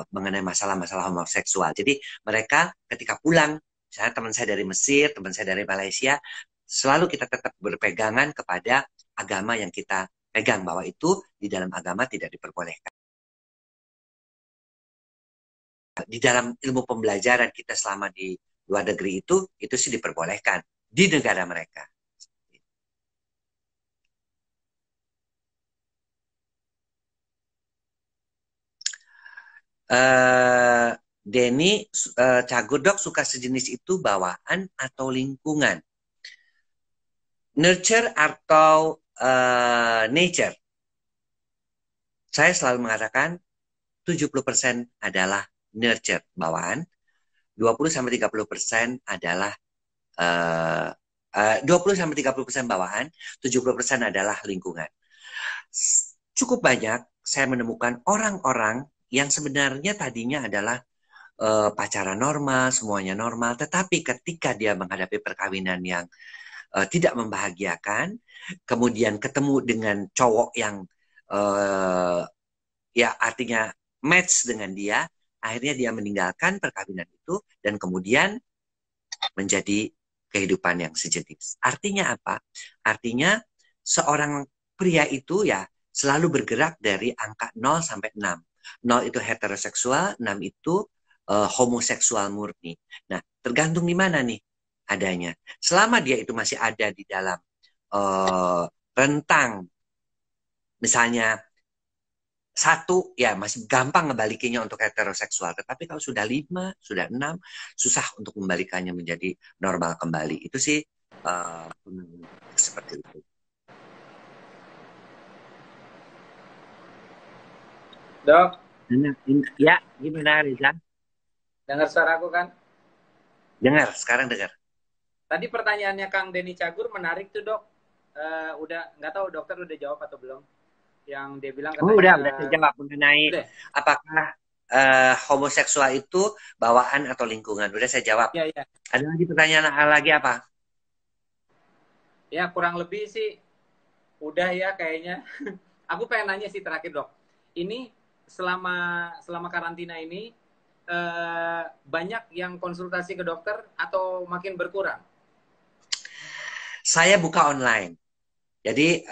mengenai masalah-masalah homoseksual. Jadi mereka ketika pulang, misalnya teman saya dari Mesir, teman saya dari Malaysia, selalu kita tetap berpegangan kepada agama yang kita pegang, bahwa itu di dalam agama tidak diperbolehkan. Di dalam ilmu pembelajaran kita selama di luar negeri itu sih diperbolehkan. di negara mereka. Denny, Cagur dok, suka sejenis itu bawaan atau lingkungan? Nurture atau nature? Saya selalu mengatakan 70% adalah nurture, bawaan. 20-30% adalah 20-30% bawaan, 70% adalah lingkungan. Cukup banyak saya menemukan orang-orang yang sebenarnya tadinya adalah pacaran normal, semuanya normal, tetapi ketika dia menghadapi perkawinan yang tidak membahagiakan, kemudian ketemu dengan cowok yang ya artinya match dengan dia, akhirnya dia meninggalkan perkawinan itu dan kemudian menjadi kehidupan yang sejenis. Artinya apa? Artinya seorang pria itu ya selalu bergerak dari angka 0 sampai 6. 0 itu heteroseksual, 6 itu homoseksual murni. Nah, tergantung di mana nih adanya. Selama dia itu masih ada di dalam rentang, misalnya 1, ya masih gampang ngebalikinnya untuk heteroseksual. Tetapi kalau sudah 5, sudah 6, susah untuk membalikannya menjadi normal kembali. Itu sih seperti itu. Dok, Ya, gimana Reza? dengar suara aku kan? Dengar, sekarang dengar. Tadi pertanyaannya Kang Denny Cagur menarik tuh dok. Udah nggak tahu dokter udah jawab atau belum? Yang dia bilang Oh, katanya. udah saya jawab mengenai Udah. apakah homoseksual itu bawaan atau lingkungan. Udah saya jawab. Ya, ya. Ada lagi pertanyaan lagi apa? Ya kurang lebih sih udah ya kayaknya. Aku pengen nanya sih terakhir dok. Ini selama karantina ini banyak yang konsultasi ke dokter atau makin berkurang? Saya buka online. Jadi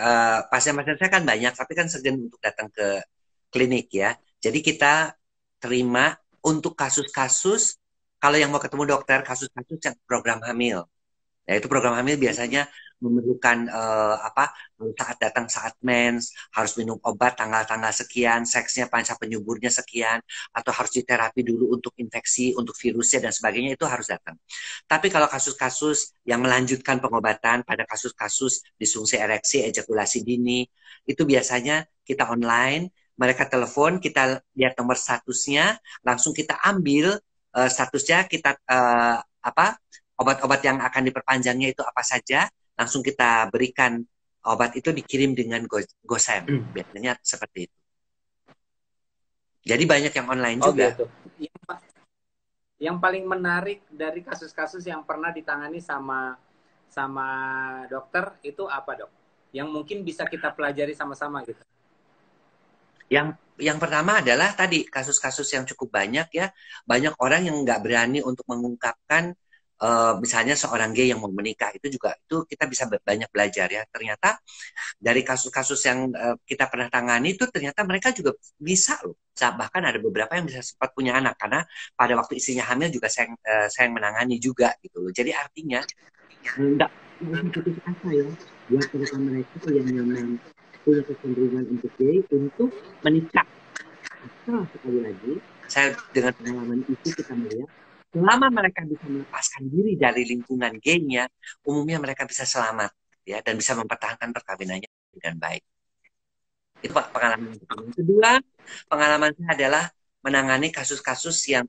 pasien-pasien saya kan banyak, tapi kan segan untuk datang ke klinik ya. Jadi kita terima untuk kasus-kasus, kalau yang mau ketemu dokter, kasus-kasus yang program hamil. Nah, itu program hamil biasanya memerlukan saat datang saat mens, harus minum obat tanggal-tanggal sekian, seksnya panca penyuburnya sekian, atau harus diterapi dulu untuk infeksi, untuk virusnya dan sebagainya, itu harus datang. Tapi kalau kasus-kasus yang melanjutkan pengobatan pada kasus-kasus disfungsi ereksi, ejakulasi dini, itu biasanya kita online, mereka telepon, kita lihat nomor statusnya, langsung kita ambil statusnya, kita obat-obat yang akan diperpanjangnya itu apa saja, langsung kita berikan obat itu dikirim dengan GoSend. Biasanya seperti itu. Jadi banyak yang online juga. Gitu. Yang paling menarik dari kasus-kasus yang pernah ditangani sama dokter itu apa dok? Yang mungkin bisa kita pelajari sama-sama gitu. Yang pertama adalah tadi kasus-kasus yang cukup banyak ya, banyak orang yang nggak berani untuk mengungkapkan misalnya seorang gay yang mau menikah, itu juga itu kita bisa banyak belajar ya. Ternyata dari kasus-kasus yang kita pernah tangani itu ternyata mereka juga bisa loh. Bahkan ada beberapa yang bisa sempat punya anak karena pada waktu istrinya hamil juga saya yang menangani juga gitu loh. Jadi artinya nggak putus asa ya buat mereka yang memang punya kecenderungan untuk gay untuk menikah. Asal sekali lagi, saya dengan pengalaman itu kita melihat selama mereka bisa melepaskan diri dari lingkungan gay-nya, umumnya mereka bisa selamat ya dan bisa mempertahankan perkawinannya dengan baik. Itu pengalaman yang kedua, pengalaman saya adalah menangani kasus-kasus yang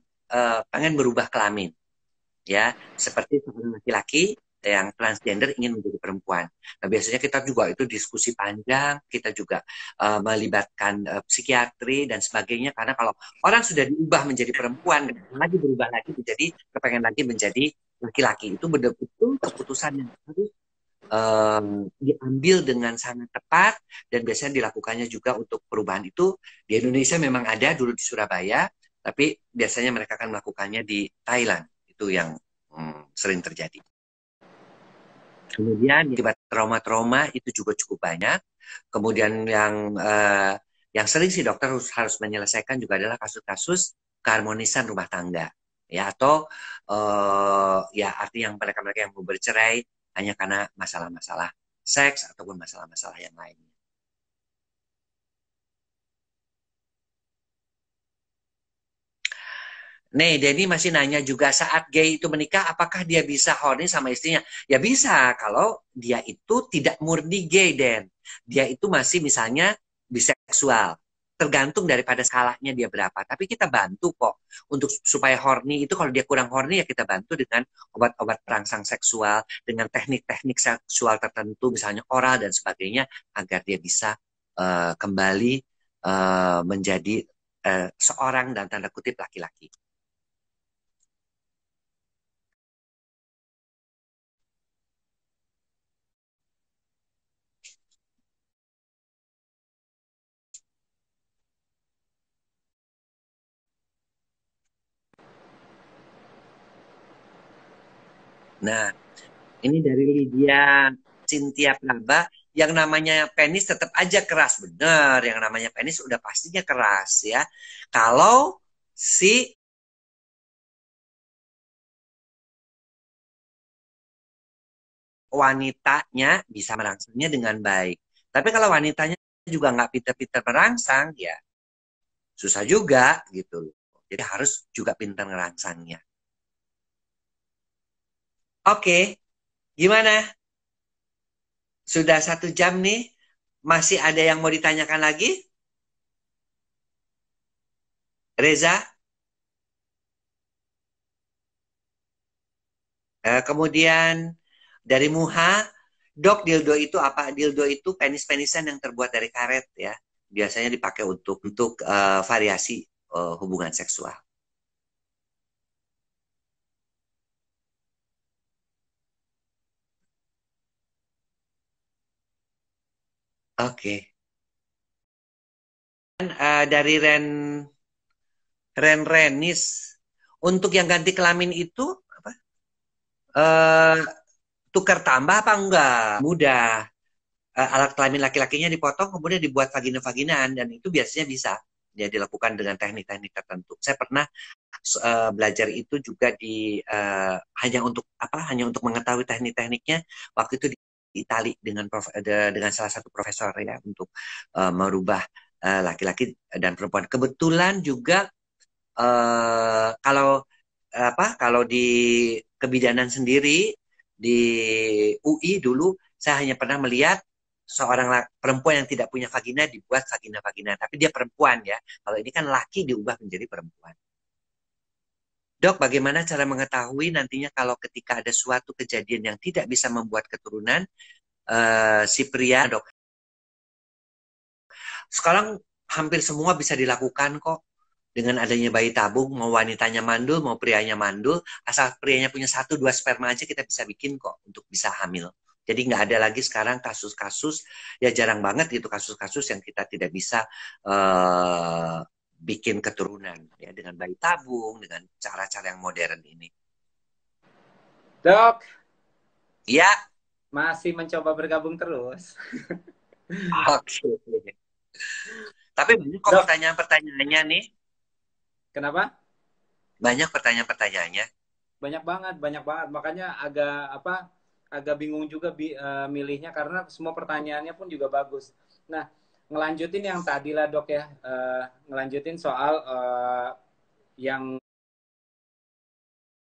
pengen berubah kelamin, ya seperti seorang laki-laki yang transgender ingin menjadi perempuan. Nah, biasanya kita juga itu diskusi panjang, kita juga melibatkan psikiatri dan sebagainya, karena kalau orang sudah diubah menjadi perempuan, lagi berubah lagi menjadi, kepengen lagi menjadi laki-laki, itu betul-betul keputusan yang harus diambil dengan sangat tepat, dan biasanya dilakukannya juga untuk perubahan itu. Di Indonesia memang ada dulu di Surabaya, tapi biasanya mereka akan melakukannya di Thailand. Itu yang sering terjadi. Kemudian akibat trauma-trauma itu juga cukup banyak. Kemudian yang sering sih dokter harus menyelesaikan juga adalah kasus-kasus keharmonisan rumah tangga, ya, atau ya arti yang mereka yang mau bercerai hanya karena masalah-masalah seks ataupun masalah-masalah yang lainnya. Nih, Denny masih nanya juga saat gay itu menikah, apakah dia bisa horny sama istrinya? Ya bisa, kalau dia itu tidak murni gay, Den. Dia itu masih misalnya biseksual. Tergantung daripada skalanya dia berapa. Tapi kita bantu kok untuk supaya horny itu kalau dia kurang horny ya kita bantu dengan obat-obat perangsang seksual, dengan teknik-teknik seksual tertentu, misalnya oral dan sebagainya, agar dia bisa kembali menjadi seorang dan tanda kutip laki-laki. Nah, ini dari Lydia Cynthia Praba, yang namanya penis tetap aja keras. Benar, yang namanya penis udah pastinya keras ya. Kalau si wanitanya bisa merangsangnya dengan baik. Tapi kalau wanitanya juga nggak pinter-pinter merangsang, ya susah juga gitu loh. Jadi harus juga pinter ngerangsangnya. Oke, gimana? Sudah 1 jam nih. Masih ada yang mau ditanyakan lagi? Reza? Kemudian dari Muha, dok, dildo itu apa? Dildo itu penis-penisan yang terbuat dari karet ya. Biasanya dipakai untuk variasi hubungan seksual. Oke. Dari Ren Renis, untuk yang ganti kelamin itu apa? Eh, tukar tambah apa enggak? Mudah. Alat kelamin laki-lakinya dipotong kemudian dibuat vagina-vaginaan dan itu biasanya bisa ya dilakukan dengan teknik-teknik tertentu. Saya pernah belajar itu juga hanya untuk apa? Hanya untuk mengetahui teknik-tekniknya waktu itu di Itali dengan salah satu profesor ya untuk merubah laki-laki dan perempuan. Kebetulan juga kalau kalau di kebidanan sendiri di UI dulu saya hanya pernah melihat seorang perempuan yang tidak punya vagina dibuat vagina-vagina, tapi dia perempuan ya. Kalau ini kan laki diubah menjadi perempuan. Dok, bagaimana cara mengetahui nantinya kalau ketika ada suatu kejadian yang tidak bisa membuat keturunan si pria, dok? Sekarang hampir semua bisa dilakukan kok dengan adanya bayi tabung, mau wanitanya mandul, mau prianya mandul, asal prianya punya 1-2 sperma aja kita bisa bikin kok untuk bisa hamil. Jadi nggak ada lagi sekarang kasus-kasus, ya jarang banget gitu kasus-kasus yang kita tidak bisa bikin keturunan ya dengan bayi tabung, dengan cara-cara yang modern ini. Dok, Ya, masih mencoba bergabung terus. oke. Tapi banyak kok Dok, pertanyaan-pertanyaannya nih. kenapa? Banyak pertanyaan-pertanyaannya. Banyak banget. Makanya agak bingung juga milihnya karena semua pertanyaannya pun juga bagus. Nah, ngelanjutin yang tadi lah dok ya, ngelanjutin soal yang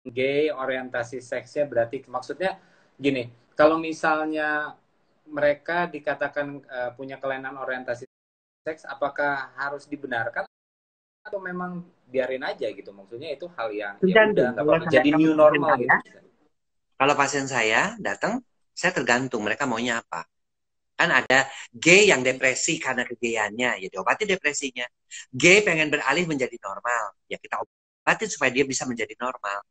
gay orientasi seksnya berarti maksudnya gini, kalau misalnya mereka dikatakan punya kelainan orientasi seks, apakah harus dibenarkan atau memang biarin aja gitu? Maksudnya itu hal yang ya udah Tergantung. nggak apa-apa, jadi new normal gitu. Kalau pasien saya datang, saya tergantung mereka maunya apa. Kan ada gay yang depresi karena kegayannya, ya diobati depresinya. Gay pengen beralih menjadi normal, ya kita obati supaya dia bisa menjadi normal.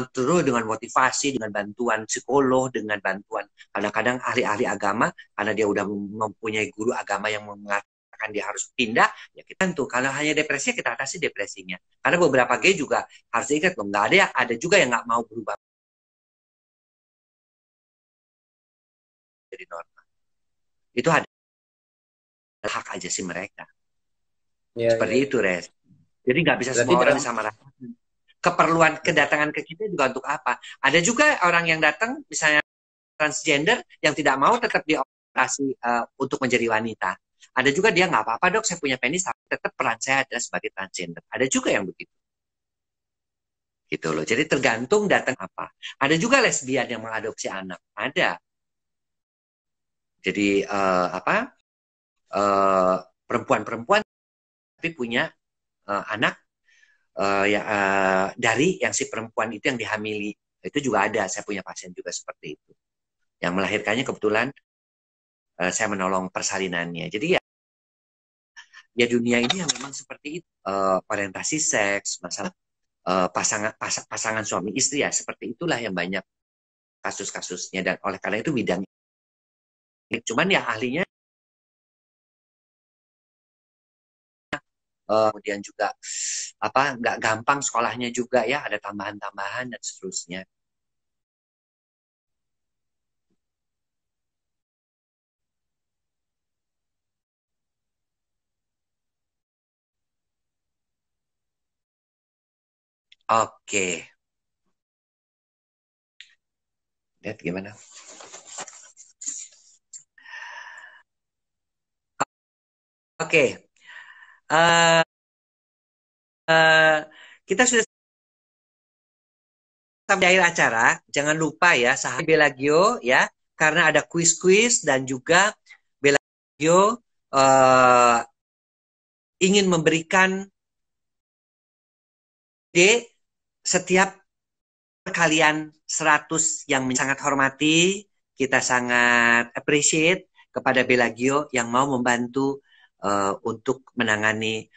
Terus dengan motivasi, dengan bantuan psikolog, dengan bantuan kadang-kadang ahli-ahli agama, karena dia udah mempunyai guru agama yang mengatakan dia harus pindah, ya kita tentu. Kalau hanya depresi, kita atasi depresinya. Karena beberapa gay juga harus ingat, loh, nggak ada juga yang nggak mau berubah jadi normal. Itu ada hak aja sih mereka. Ya, Seperti ya, itu, ya. Res. Jadi nggak bisa Berarti semua orang dalam disamaratakan. keperluan kedatangan ke kita juga untuk apa. Ada juga orang yang datang misalnya transgender yang tidak mau tetap dioperasi untuk menjadi wanita. Ada juga dia nggak apa-apa dok, saya punya penis tapi tetap peran saya adalah sebagai transgender. Ada juga yang begitu. Gitu loh. Jadi tergantung datang apa. Ada juga lesbian yang mengadopsi anak. Ada. Jadi perempuan-perempuan tapi punya anak dari yang si perempuan itu yang dihamili. Itu juga ada. Saya punya pasien juga seperti itu. Yang melahirkannya kebetulan saya menolong persalinannya. Jadi ya dunia ini yang memang seperti itu. Orientasi seks, masalah pasangan suami istri ya seperti itulah yang banyak kasus-kasusnya, dan oleh karena itu bidang cuman ya ahlinya kemudian juga nggak gampang sekolahnya juga ya, ada tambahan-tambahan dan seterusnya. Oke, lihat gimana. Oke, uh, kita sudah sampai akhir acara. Jangan lupa ya sahabat Belagio ya, karena ada kuis-kuis dan juga Belagio ingin memberikan setiap kalian 100 yang sangat hormati, kita sangat appreciate kepada Belagio yang mau membantu untuk menangani